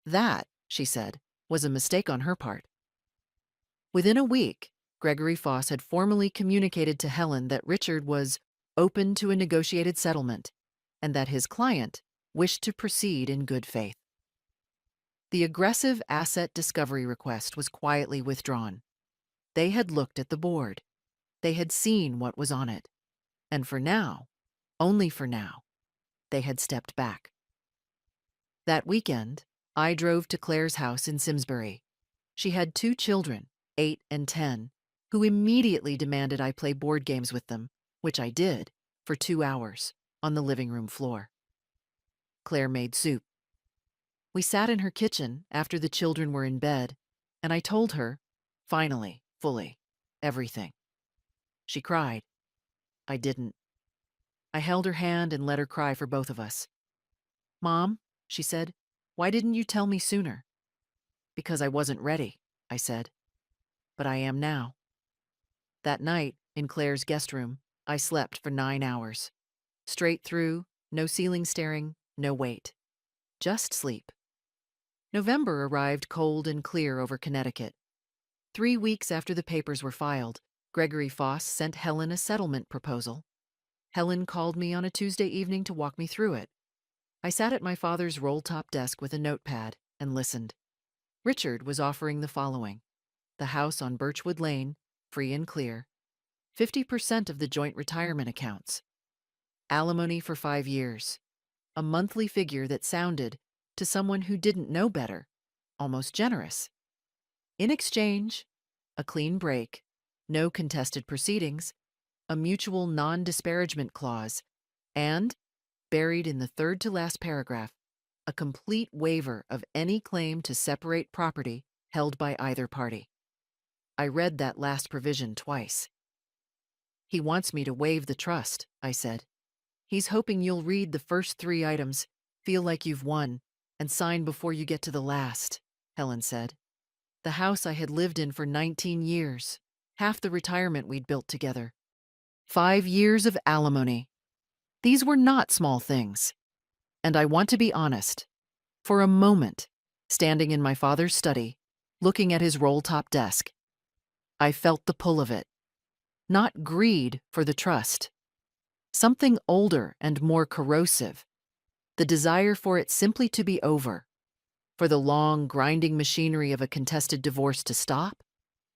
"That," she said, "was a mistake on her part." Within a week, Gregory Foss had formally communicated to Helen that Richard was open to a negotiated settlement and that his client wished to proceed in good faith. The aggressive asset discovery request was quietly withdrawn. They had looked at the board. They had seen what was on it. And for now, only for now, they had stepped back. That weekend, I drove to Claire's house in Simsbury. She had 2 children, 8 and 10, who immediately demanded I play board games with them, which I did, for 2 hours, on the living room floor. Claire made soup. We sat in her kitchen after the children were in bed, and I told her, finally, fully, everything. She cried. I didn't. I held her hand and let her cry for both of us. "Mom," she said, "why didn't you tell me sooner?" "Because I wasn't ready," I said. "But I am now." That night, in Claire's guest room, I slept for 9 hours. Straight through, no ceiling staring, no wait. Just sleep. November arrived cold and clear over Connecticut. 3 weeks after the papers were filed, Gregory Foss sent Helen a settlement proposal. Helen called me on a Tuesday evening to walk me through it. I sat at my father's roll-top desk with a notepad and listened. Richard was offering the following: the house on Birchwood Lane, free and clear, 50% of the joint retirement accounts, alimony for 5 years, a monthly figure that sounded, to someone who didn't know better, almost generous. In exchange, a clean break, no contested proceedings, a mutual non-disparagement clause, and, buried in the third-to-last paragraph, a complete waiver of any claim to separate property held by either party. I read that last provision twice. "He wants me to waive the trust," I said. "He's hoping you'll read the first 3 items, feel like you've won, and sign before you get to the last," Helen said. The house I had lived in for 19 years, half the retirement we'd built together. 5 years of alimony. These were not small things. And I want to be honest. For a moment, standing in my father's study, looking at his roll-top desk, I felt the pull of it. Not greed for the trust. Something older and more corrosive. The desire for it simply to be over. For the long, grinding machinery of a contested divorce to stop.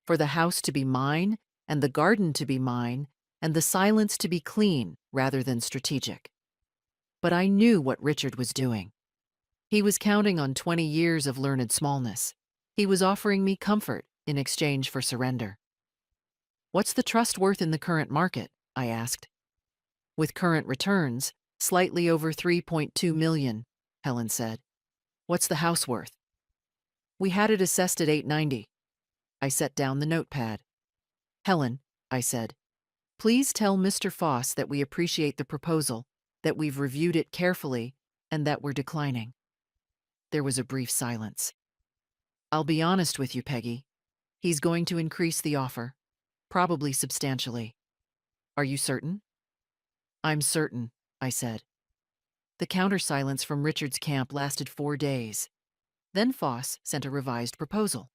For the house to be mine, and the garden to be mine, and the silence to be clean rather than strategic. But I knew what Richard was doing. He was counting on 20 years of learned smallness. He was offering me comfort in exchange for surrender. "What's the trust worth in the current market?" I asked. "With current returns, slightly over 3.2 million, Helen said. "What's the house worth?" "We had it assessed at 890. I set down the notepad. Helen, I said, please tell Mr. Foss that we appreciate the proposal, that we've reviewed it carefully, and that we're declining. There was a brief silence. I'll be honest with you, Peggy. He's going to increase the offer, probably substantially. Are you certain? I'm certain, I said. The counter-silence from Richard's camp lasted 4 days. Then Foss sent a revised proposal.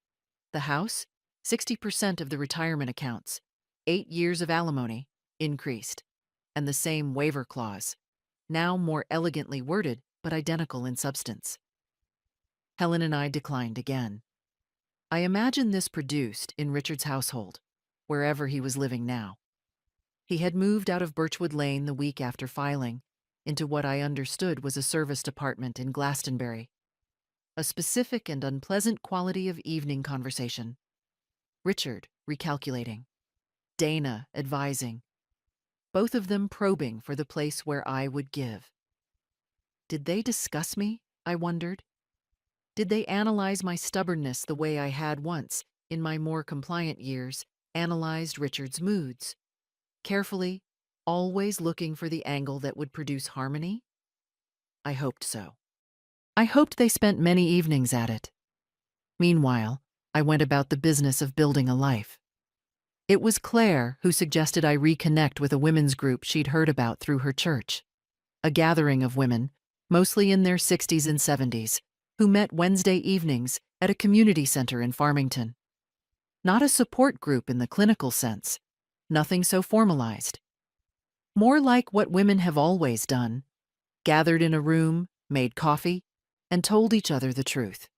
The house, 60% of the retirement accounts, 8 years of alimony, increased, and the same waiver clause, now more elegantly worded but identical in substance. Helen and I declined again. I imagine this produced in Richard's household, wherever he was living now. He had moved out of Birchwood Lane the week after filing into what I understood was a service department in Glastonbury. A specific and unpleasant quality of evening conversation. Richard recalculating. Dana advising. Both of them probing for the place where I would give. Did they discuss me? I wondered. Did they analyze my stubbornness the way I had once, in my more compliant years, analyzed Richard's moods? Carefully, always looking for the angle that would produce harmony? I hoped so. I hoped they spent many evenings at it. Meanwhile, I went about the business of building a life. It was Claire who suggested I reconnect with a women's group she'd heard about through her church. A gathering of women, mostly in their 60s and 70s, who met Wednesday evenings at a community center in Farmington. Not a support group in the clinical sense, nothing so formalized. More like what women have always done, gathered in a room, made coffee, and told each other the truth.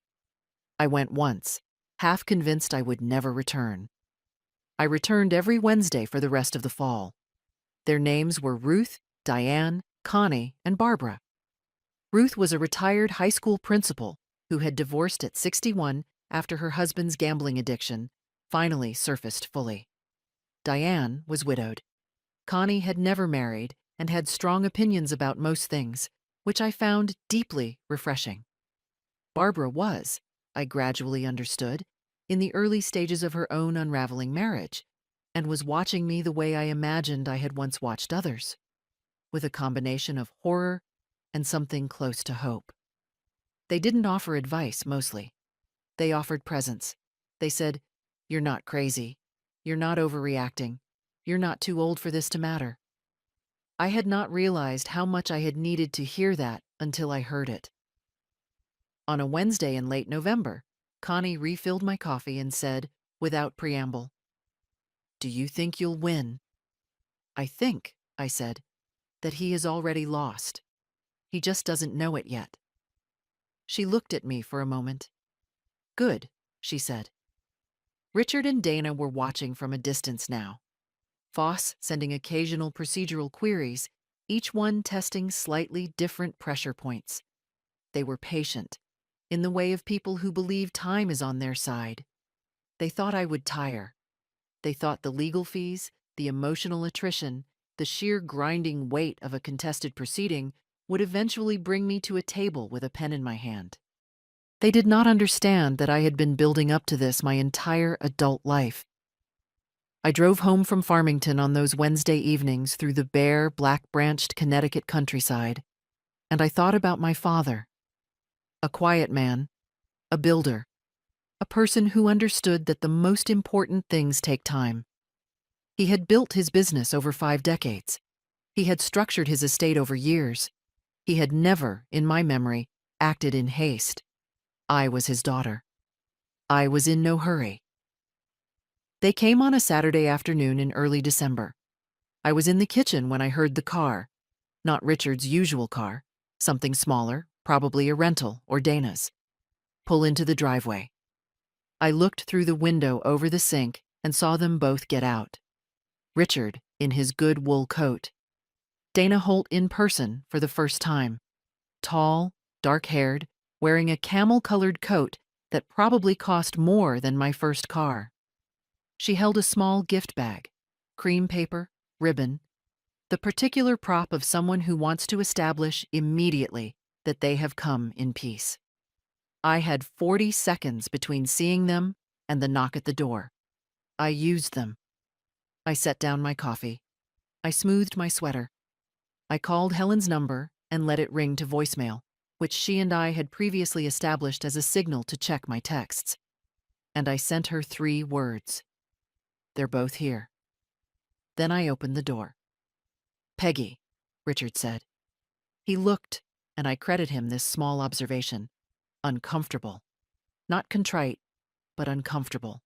I went once, half convinced I would never return. I returned every Wednesday for the rest of the fall. Their names were Ruth, Diane, Connie, and Barbara. Ruth was a retired high school principal who had divorced at 61 after her husband's gambling addiction finally surfaced fully. Diane was widowed. Connie had never married and had strong opinions about most things, which I found deeply refreshing. Barbara was, I gradually understood, in the early stages of her own unraveling marriage, and was watching me the way I imagined I had once watched others, with a combination of horror and something close to hope. They didn't offer advice, mostly. They offered presence. They said, "You're not crazy. You're not overreacting. You're not too old for this to matter." I had not realized how much I had needed to hear that until I heard it. On a Wednesday in late November, Connie refilled my coffee and said, without preamble, "Do you think you'll win?" "I think," I said, "that he is already lost. He just doesn't know it yet." She looked at me for a moment. "Good," she said. Richard and Dana were watching from a distance now. Foss sending occasional procedural queries, each one testing slightly different pressure points. They were patient, in the way of people who believe time is on their side. They thought I would tire. They thought the legal fees, the emotional attrition, the sheer grinding weight of a contested proceeding would eventually bring me to a table with a pen in my hand. They did not understand that I had been building up to this my entire adult life. I drove home from Farmington on those Wednesday evenings through the bare, black-branched Connecticut countryside, and I thought about my father. A quiet man, a builder, a person who understood that the most important things take time. He had built his business over 5 decades. He had structured his estate over years. He had never, in my memory, acted in haste. I was his daughter. I was in no hurry. They came on a Saturday afternoon in early December. I was in the kitchen when I heard the car, not Richard's usual car, something smaller, probably a rental or Dana's, pull into the driveway. I looked through the window over the sink and saw them both get out. Richard in his good wool coat. Dana Holt in person for the first time. Tall, dark-haired, wearing a camel-colored coat that probably cost more than my first car. She held a small gift bag, cream paper, ribbon, the particular prop of someone who wants to establish immediately that they have come in peace. I had 40 seconds between seeing them and the knock at the door. I used them. I set down my coffee. I smoothed my sweater. I called Helen's number and let it ring to voicemail, which she and I had previously established as a signal to check my texts. And I sent her 3 words. They're both here. Then I opened the door. Peggy, Richard said. He looked, and I credit him this small observation, uncomfortable. Not contrite, but uncomfortable,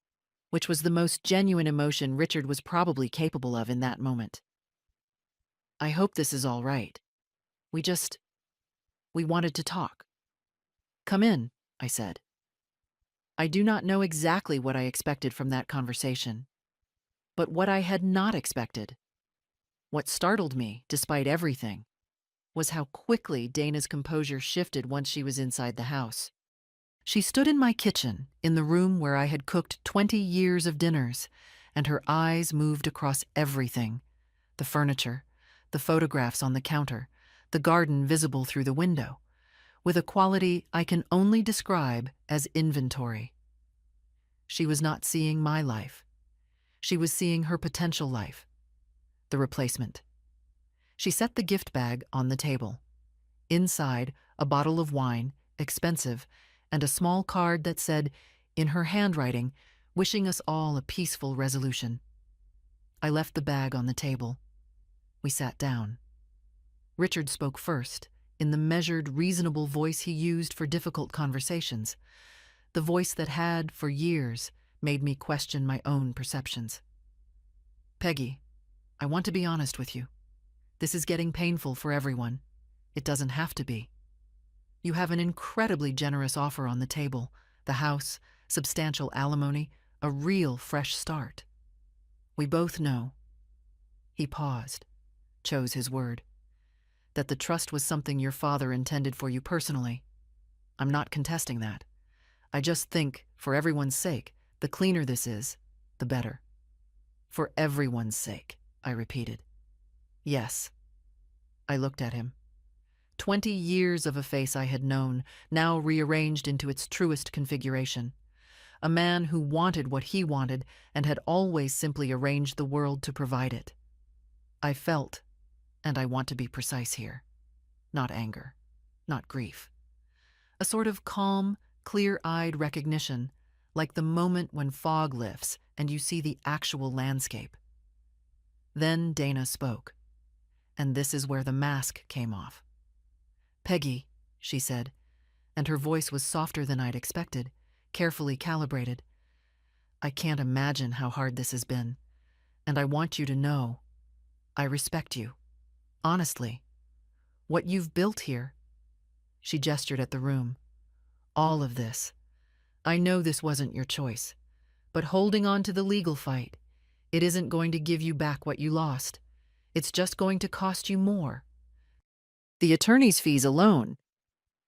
which was the most genuine emotion Richard was probably capable of in that moment. I hope this is all right. We wanted to talk. Come in, I said. I do not know exactly what I expected from that conversation, but what I had not expected, what startled me, despite everything, was how quickly Dana's composure shifted once she was inside the house. She stood in my kitchen, in the room where I had cooked 20 years of dinners, and her eyes moved across everything: the furniture, the photographs on the counter, the garden visible through the window, with a quality I can only describe as inventory. She was not seeing my life. She was seeing her potential life, the replacement. She set the gift bag on the table. Inside, a bottle of wine, expensive, and a small card that said, in her handwriting, wishing us all a peaceful resolution. I left the bag on the table. We sat down. Richard spoke first, in the measured, reasonable voice he used for difficult conversations, the voice that had, for years, made me question my own perceptions. Peggy, I want to be honest with you. This is getting painful for everyone. It doesn't have to be. You have an incredibly generous offer on the table: the house, substantial alimony, a real fresh start. We both know. He paused, chose his word. That the trust was something your father intended for you personally. I'm not contesting that. I just think, for everyone's sake, the cleaner this is, the better. For everyone's sake, I repeated. Yes. I looked at him. 20 years of a face I had known, now rearranged into its truest configuration. A man who wanted what he wanted and had always simply arranged the world to provide it. I felt, and I want to be precise here, not anger, not grief. A sort of calm, clear-eyed recognition, like the moment when fog lifts and you see the actual landscape. Then Dana spoke, and this is where the mask came off. Peggy, she said, and her voice was softer than I'd expected, carefully calibrated. I can't imagine how hard this has been, and I want you to know I respect you. Honestly. What you've built here. She gestured at the room. All of this. I know this wasn't your choice, but holding on to the legal fight, it isn't going to give you back what you lost. It's just going to cost you more. The attorney's fees alone.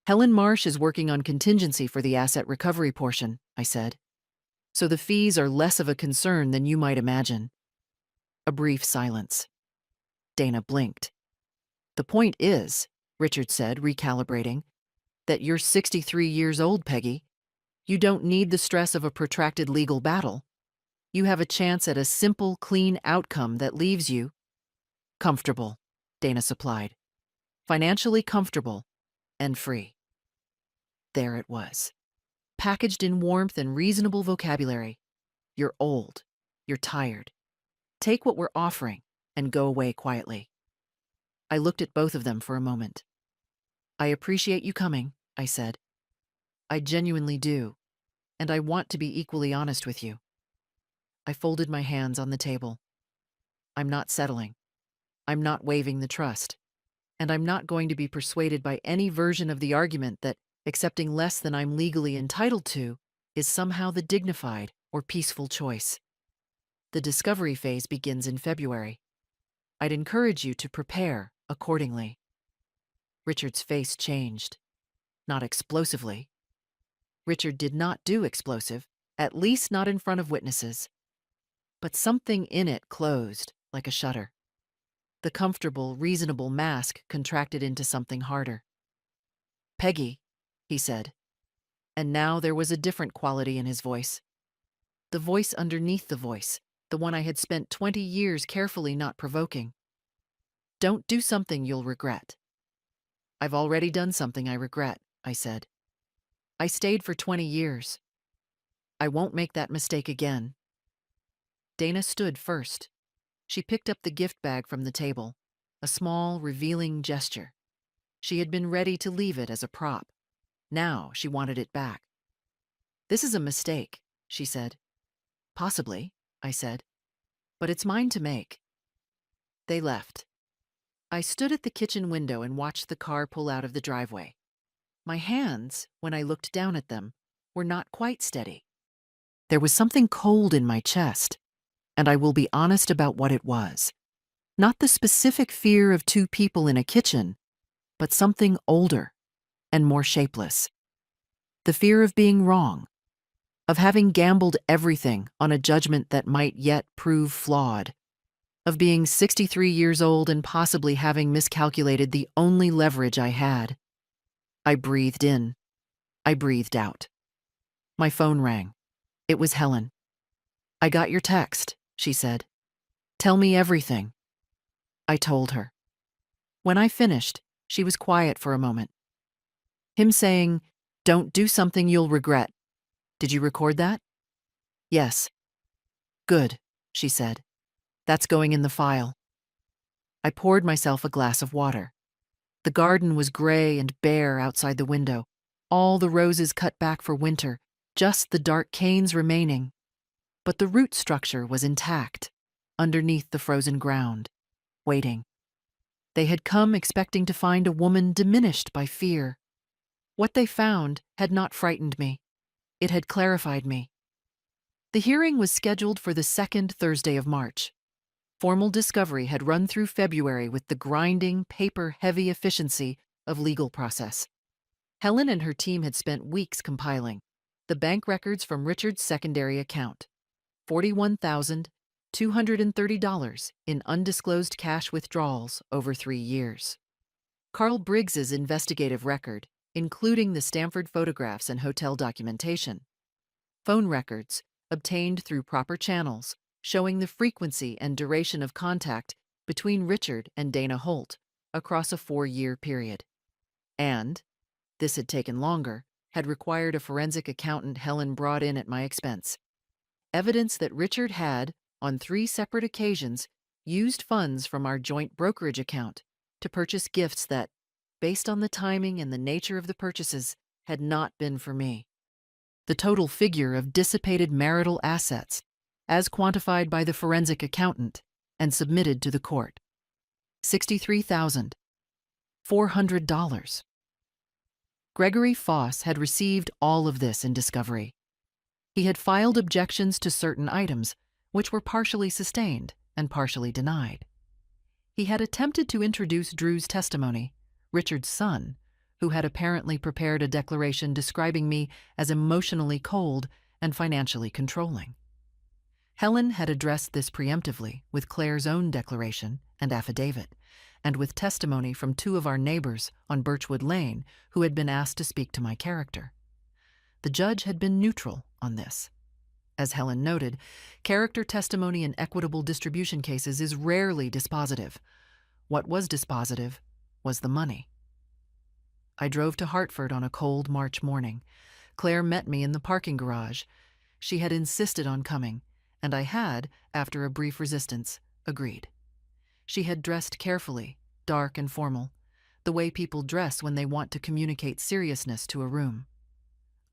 Helen Marsh is working on contingency for the asset recovery portion, I said. So the fees are less of a concern than you might imagine. A brief silence. Dana blinked. The point is, Richard said, recalibrating, that you're 63 years old, Peggy. You don't need the stress of a protracted legal battle. You have a chance at a simple, clean outcome that leaves you comfortable, Dana supplied. Financially comfortable and free. There it was, packaged in warmth and reasonable vocabulary. You're old. You're tired. Take what we're offering and go away quietly. I looked at both of them for a moment. I appreciate you coming, I said. I genuinely do, and I want to be equally honest with you. I folded my hands on the table. I'm not settling. I'm not waiving the trust. And I'm not going to be persuaded by any version of the argument that accepting less than I'm legally entitled to is somehow the dignified or peaceful choice. The discovery phase begins in February. I'd encourage you to prepare accordingly. Richard's face changed. Not explosively. Richard did not do explosive, at least not in front of witnesses. But something in it closed, like a shutter. The comfortable, reasonable mask contracted into something harder. Peggy, he said. And now there was a different quality in his voice. The voice underneath the voice, the one I had spent 20 years carefully not provoking. Don't do something you'll regret. I've already done something I regret, I said. I stayed for 20 years. I won't make that mistake again. Dana stood first. She picked up the gift bag from the table, a small, revealing gesture. She had been ready to leave it as a prop. Now she wanted it back. This is a mistake, she said. Possibly, I said. But it's mine to make. They left. I stood at the kitchen window and watched the car pull out of the driveway. My hands, when I looked down at them, were not quite steady. There was something cold in my chest, and I will be honest about what it was. Not the specific fear of two people in a kitchen, but something older and more shapeless. The fear of being wrong, of having gambled everything on a judgment that might yet prove flawed, of being 63 years old and possibly having miscalculated the only leverage I had. I breathed in. I breathed out. My phone rang. It was Helen. I got your text, she said. Tell me everything. I told her. When I finished, she was quiet for a moment. Him saying, "Don't do something you'll regret." Did you record that? Yes. Good, she said. That's going in the file. I poured myself a glass of water. The garden was gray and bare outside the window, all the roses cut back for winter, just the dark canes remaining. But the root structure was intact, underneath the frozen ground, waiting. They had come expecting to find a woman diminished by fear. What they found had not frightened me. It had clarified me. The hearing was scheduled for the second Thursday of March. Formal discovery had run through February with the grinding, paper-heavy efficiency of legal process. Helen and her team had spent weeks compiling the bank records from Richard's secondary account, $41,230 in undisclosed cash withdrawals over 3 years. Carl Briggs's investigative record, including the Stanford photographs and hotel documentation. Phone records, obtained through proper channels, showing the frequency and duration of contact between Richard and Dana Holt across a 4-year period. And, this had taken longer, had required a forensic accountant Helen brought in at my expense. Evidence that Richard had, on 3 separate occasions, used funds from our joint brokerage account to purchase gifts that, based on the timing and the nature of the purchases, had not been for me. The total figure of dissipated marital assets, as quantified by the forensic accountant and submitted to the court. $63,400. Gregory Foss had received all of this in discovery. He had filed objections to certain items, which were partially sustained and partially denied. He had attempted to introduce Drew's testimony, Richard's son, who had apparently prepared a declaration describing me as emotionally cold and financially controlling. Helen had addressed this preemptively with Claire's own declaration and affidavit, and with testimony from 2 of our neighbors on Birchwood Lane who had been asked to speak to my character. The judge had been neutral on this. As Helen noted, character testimony in equitable distribution cases is rarely dispositive. What was dispositive was the money. I drove to Hartford on a cold March morning. Claire met me in the parking garage. She had insisted on coming, and I had, after a brief resistance, agreed. She had dressed carefully, dark and formal, the way people dress when they want to communicate seriousness to a room.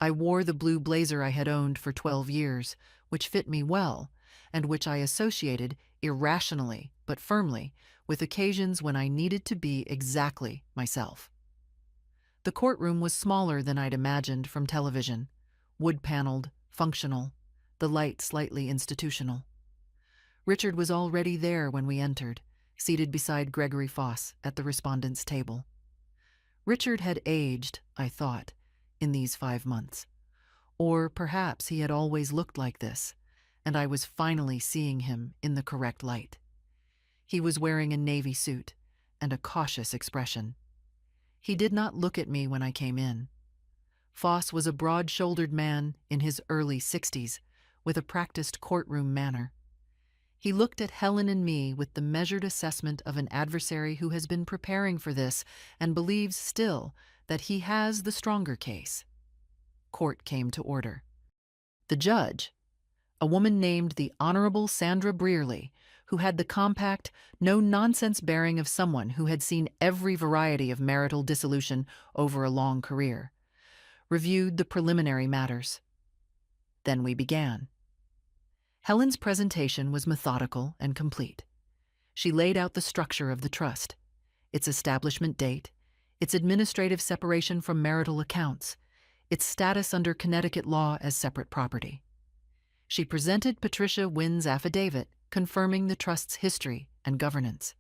I wore the blue blazer I had owned for 12 years, which fit me well, and which I associated, irrationally but firmly, with occasions when I needed to be exactly myself. The courtroom was smaller than I'd imagined from television, wood-paneled, functional, the light slightly institutional. Richard was already there when we entered, seated beside Gregory Foss at the respondent's table. Richard had aged, I thought, in these 5 months. Or perhaps he had always looked like this, and I was finally seeing him in the correct light. He was wearing a navy suit and a cautious expression. He did not look at me when I came in. Foss was a broad-shouldered man in his early 60s, with a practiced courtroom manner. He looked at Helen and me with the measured assessment of an adversary who has been preparing for this and believes still that he has the stronger case. Court came to order. The judge, a woman named the Honorable Sandra Brearley, who had the compact, no-nonsense bearing of someone who had seen every variety of marital dissolution over a long career, reviewed the preliminary matters. Then we began. Helen's presentation was methodical and complete. She laid out the structure of the trust, its establishment date, its administrative separation from marital accounts, its status under Connecticut law as separate property. She presented Patricia Wynn's affidavit confirming the trust's history and governance.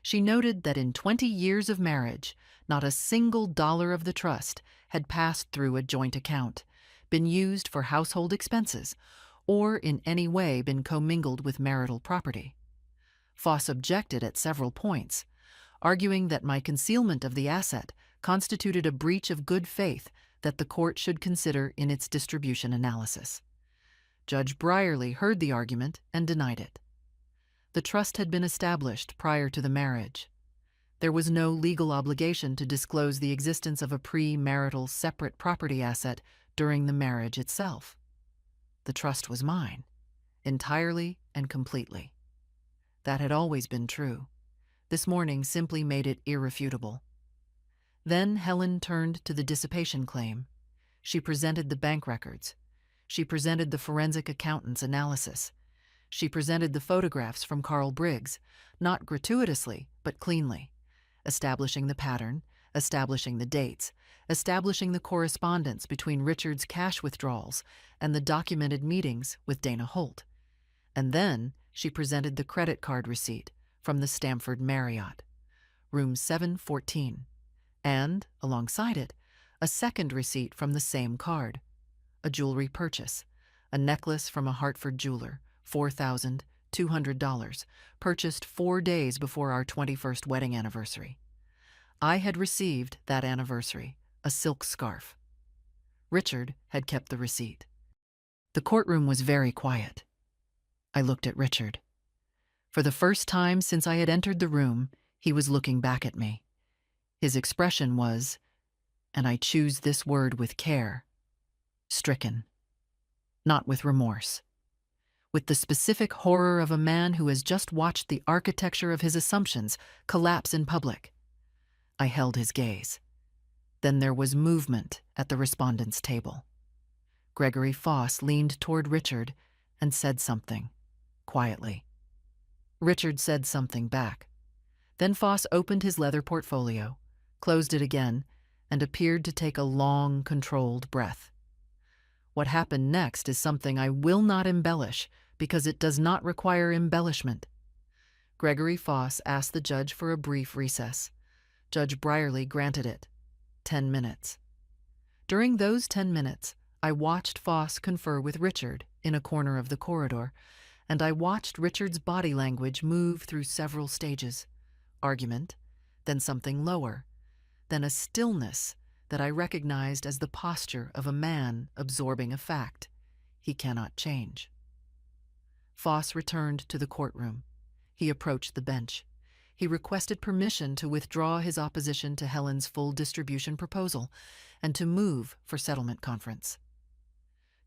She noted that in 20 years of marriage, not a single dollar of the trust had passed through a joint account, been used for household expenses, or in any way been commingled with marital property. Foss objected at several points, arguing that my concealment of the asset constituted a breach of good faith that the court should consider in its distribution analysis. Judge Brearley heard the argument and denied it. The trust had been established prior to the marriage. There was no legal obligation to disclose the existence of a pre-marital separate property asset during the marriage itself. The trust was mine, entirely and completely. That had always been true. This morning simply made it irrefutable. Then Helen turned to the dissipation claim. She presented the bank records. She presented the forensic accountant's analysis. She presented the photographs from Carl Briggs, not gratuitously, but cleanly, establishing the pattern, establishing the dates, establishing the correspondence between Richard's cash withdrawals and the documented meetings with Dana Holt. And then she presented the credit card receipt from the Stamford Marriott, room 714, and, alongside it, a second receipt from the same card, a jewelry purchase, a necklace from a Hartford jeweler, $4,200, purchased 4 days before our 21st wedding anniversary. I had received that anniversary, a silk scarf. Richard had kept the receipt. The courtroom was very quiet. I looked at Richard. For the first time since I had entered the room, he was looking back at me. His expression was, and I choose this word with care, stricken. Not with remorse. With the specific horror of a man who has just watched the architecture of his assumptions collapse in public. I held his gaze. Then there was movement at the respondent's table. Gregory Foss leaned toward Richard and said something, quietly. Richard said something back. Then Foss opened his leather portfolio, closed it again, and appeared to take a long, controlled breath. What happened next is something I will not embellish because it does not require embellishment. Gregory Foss asked the judge for a brief recess. Judge Brearley granted it. 10 minutes. During those 10 minutes, I watched Foss confer with Richard in a corner of the corridor, and I watched Richard's body language move through several stages. Argument, then something lower, then a stillness that I recognized as the posture of a man absorbing a fact he cannot change. Foss returned to the courtroom. He approached the bench. He requested permission to withdraw his opposition to Helen's full distribution proposal and to move for settlement conference.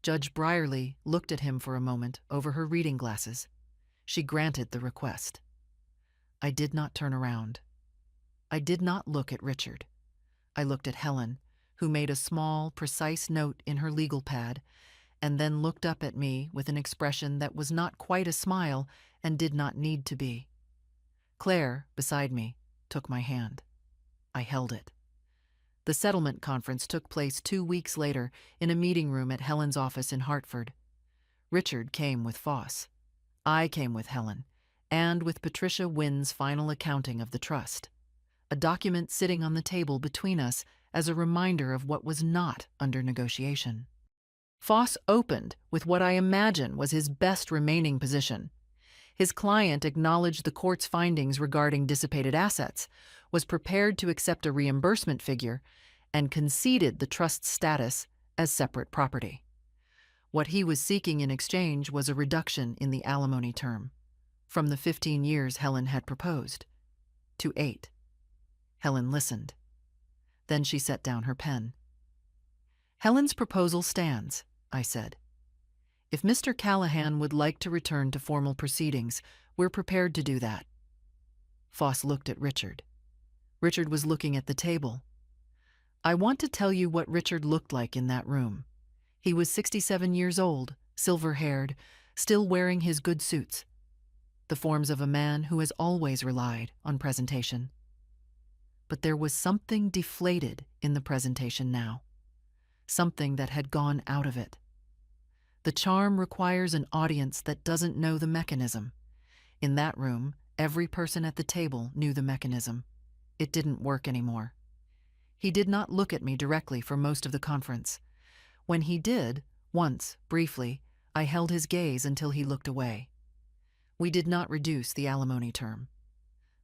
Judge Brearley looked at him for a moment over her reading glasses. She granted the request. I did not turn around. I did not look at Richard. I looked at Helen, who made a small, precise note in her legal pad, and then looked up at me with an expression that was not quite a smile and did not need to be. Claire, beside me, took my hand. I held it. The settlement conference took place 2 weeks later in a meeting room at Helen's office in Hartford. Richard came with Foss. I came with Helen, and with Patricia Wynn's final accounting of the trust, a document sitting on the table between us as a reminder of what was not under negotiation. Foss opened with what I imagine was his best remaining position. His client acknowledged the court's findings regarding dissipated assets, was prepared to accept a reimbursement figure, and conceded the trust's status as separate property. What he was seeking in exchange was a reduction in the alimony term, from the 15 years Helen had proposed, to 8. Helen listened. Then she set down her pen. "Helen's proposal stands," I said. "If Mr. Callahan would like to return to formal proceedings, we're prepared to do that." Foss looked at Richard. Richard was looking at the table. I want to tell you what Richard looked like in that room. He was 67 years old, silver-haired, still wearing his good suits. The forms of a man who has always relied on presentation. But there was something deflated in the presentation now. Something that had gone out of it. The charm requires an audience that doesn't know the mechanism. In that room, every person at the table knew the mechanism. It didn't work anymore. He did not look at me directly for most of the conference. When he did, once, briefly, I held his gaze until he looked away. We did not reduce the alimony term.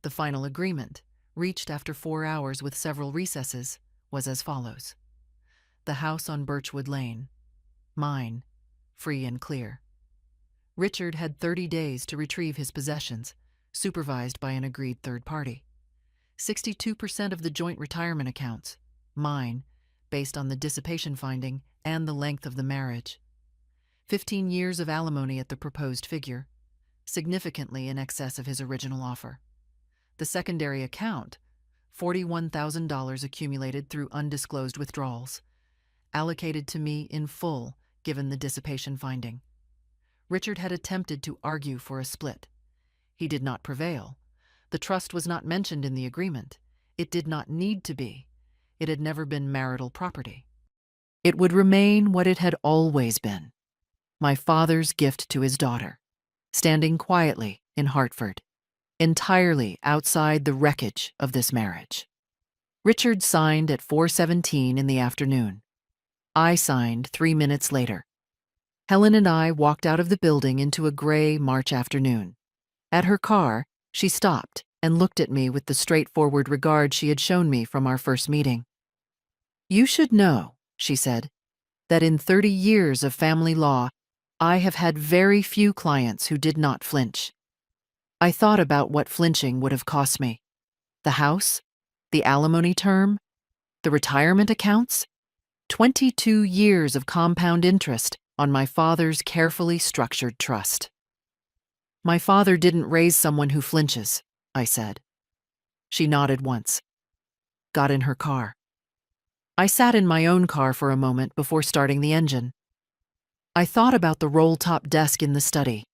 The final agreement, reached after 4 hours with several recesses, was as follows. The house on Birchwood Lane. Mine. Free and clear. Richard had 30 days to retrieve his possessions, supervised by an agreed third party. 62% of the joint retirement accounts. Mine, based on the dissipation finding and the length of the marriage. 15 years of alimony at the proposed figure, significantly in excess of his original offer. The secondary account, $41,000 accumulated through undisclosed withdrawals, allocated to me in full given the dissipation finding. Richard had attempted to argue for a split. He did not prevail. The trust was not mentioned in the agreement. It did not need to be. It had never been marital property. It would remain what it had always been, my father's gift to his daughter, standing quietly in Hartford, entirely outside the wreckage of this marriage. Richard signed at 4:17 in the afternoon. I signed 3 minutes later. Helen and I walked out of the building into a gray March afternoon. At her car, she stopped and looked at me with the straightforward regard she had shown me from our first meeting. "You should know," she said, "that in 30 years of family law, I have had very few clients who did not flinch." I thought about what flinching would have cost me. The house, the alimony term, the retirement accounts, 22 years of compound interest on my father's carefully structured trust. "My father didn't raise someone who flinches," I said. She nodded once, got in her car. I sat in my own car for a moment before starting the engine. I thought about the roll-top desk in the study,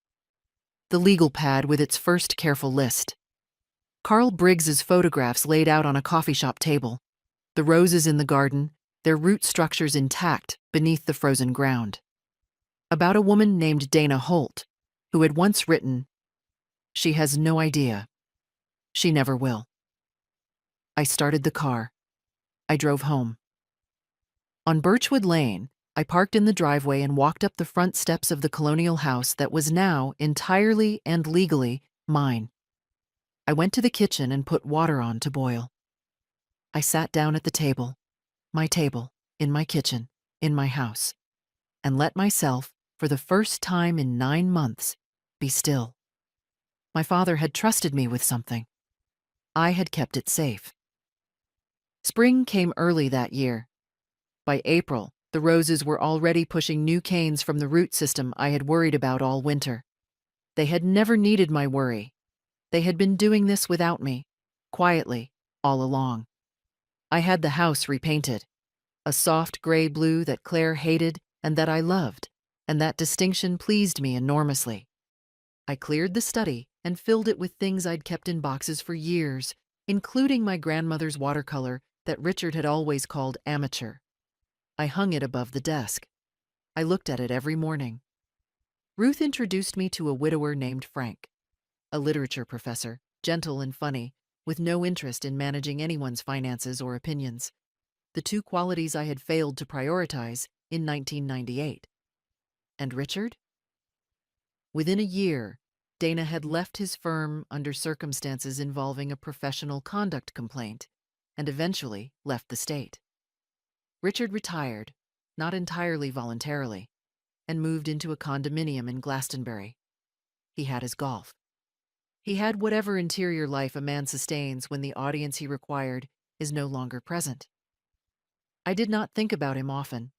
the legal pad with its first careful list, Carl Briggs's photographs laid out on a coffee shop table, the roses in the garden, their root structures intact beneath the frozen ground. About a woman named Dana Holt, who had once written, "She has no idea. She never will." I started the car. I drove home. On Birchwood Lane, I parked in the driveway and walked up the front steps of the colonial house that was now entirely and legally mine. I went to the kitchen and put water on to boil. I sat down at the table, in my kitchen, in my house, and let myself, for the first time in 9 months, be still. My father had trusted me with something. I had kept it safe. Spring came early that year. By April, the roses were already pushing new canes from the root system I had worried about all winter. They had never needed my worry. They had been doing this without me, quietly, all along. I had the house repainted, a soft gray blue that Claire hated and that I loved, and that distinction pleased me enormously. I cleared the study and filled it with things I'd kept in boxes for years, including my grandmother's watercolor that Richard had always called amateur. I hung it above the desk. I looked at it every morning. Ruth introduced me to a widower named Frank, a literature professor, gentle and funny, with no interest in managing anyone's finances or opinions, the two qualities I had failed to prioritize in 1998. And Richard? Within a year, Dana had left his firm under circumstances involving a professional conduct complaint and eventually left the state. Richard retired, not entirely voluntarily. and moved into a condominium in Glastonbury. He had his golf. He had whatever interior life a man sustains when the audience he required is no longer present. I did not think about him often.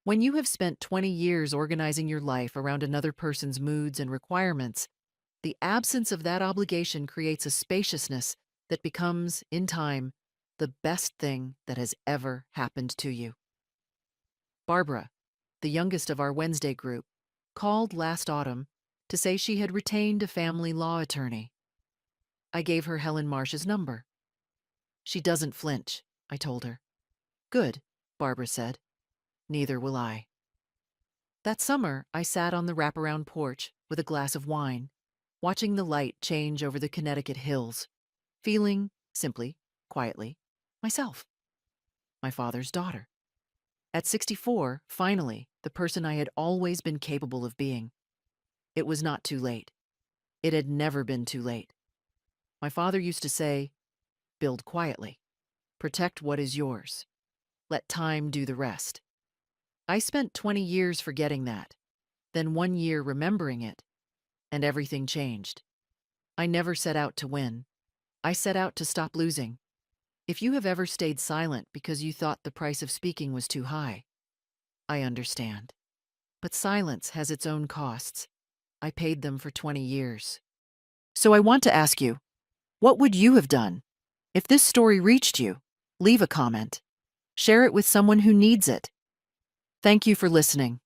When you have spent 20 years organizing your life around another person's moods and requirements, the absence of that obligation creates a spaciousness that becomes, in time, the best thing that has ever happened to you. Barbara, the youngest of our Wednesday group, called last autumn to say she had retained a family law attorney. I gave her Helen Marsh's number. She doesn't flinch, I told her. Good, Barbara said. Neither will I. That summer, I sat on the wraparound porch with a glass of wine, watching the light change over the Connecticut hills, feeling, simply, quietly, myself. My father's daughter. At 64, finally, the person I had always been capable of being. It was not too late. It had never been too late. My father used to say, build quietly. Protect what is yours. Let time do the rest. I spent 20 years forgetting that, then 1 year remembering it, and everything changed. I never set out to win. I set out to stop losing. If you have ever stayed silent because you thought the price of speaking was too high, I understand. But silence has its own costs. I paid them for 20 years. So I want to ask you, what would you have done? If this story reached you, leave a comment. Share it with someone who needs it. Thank you for listening.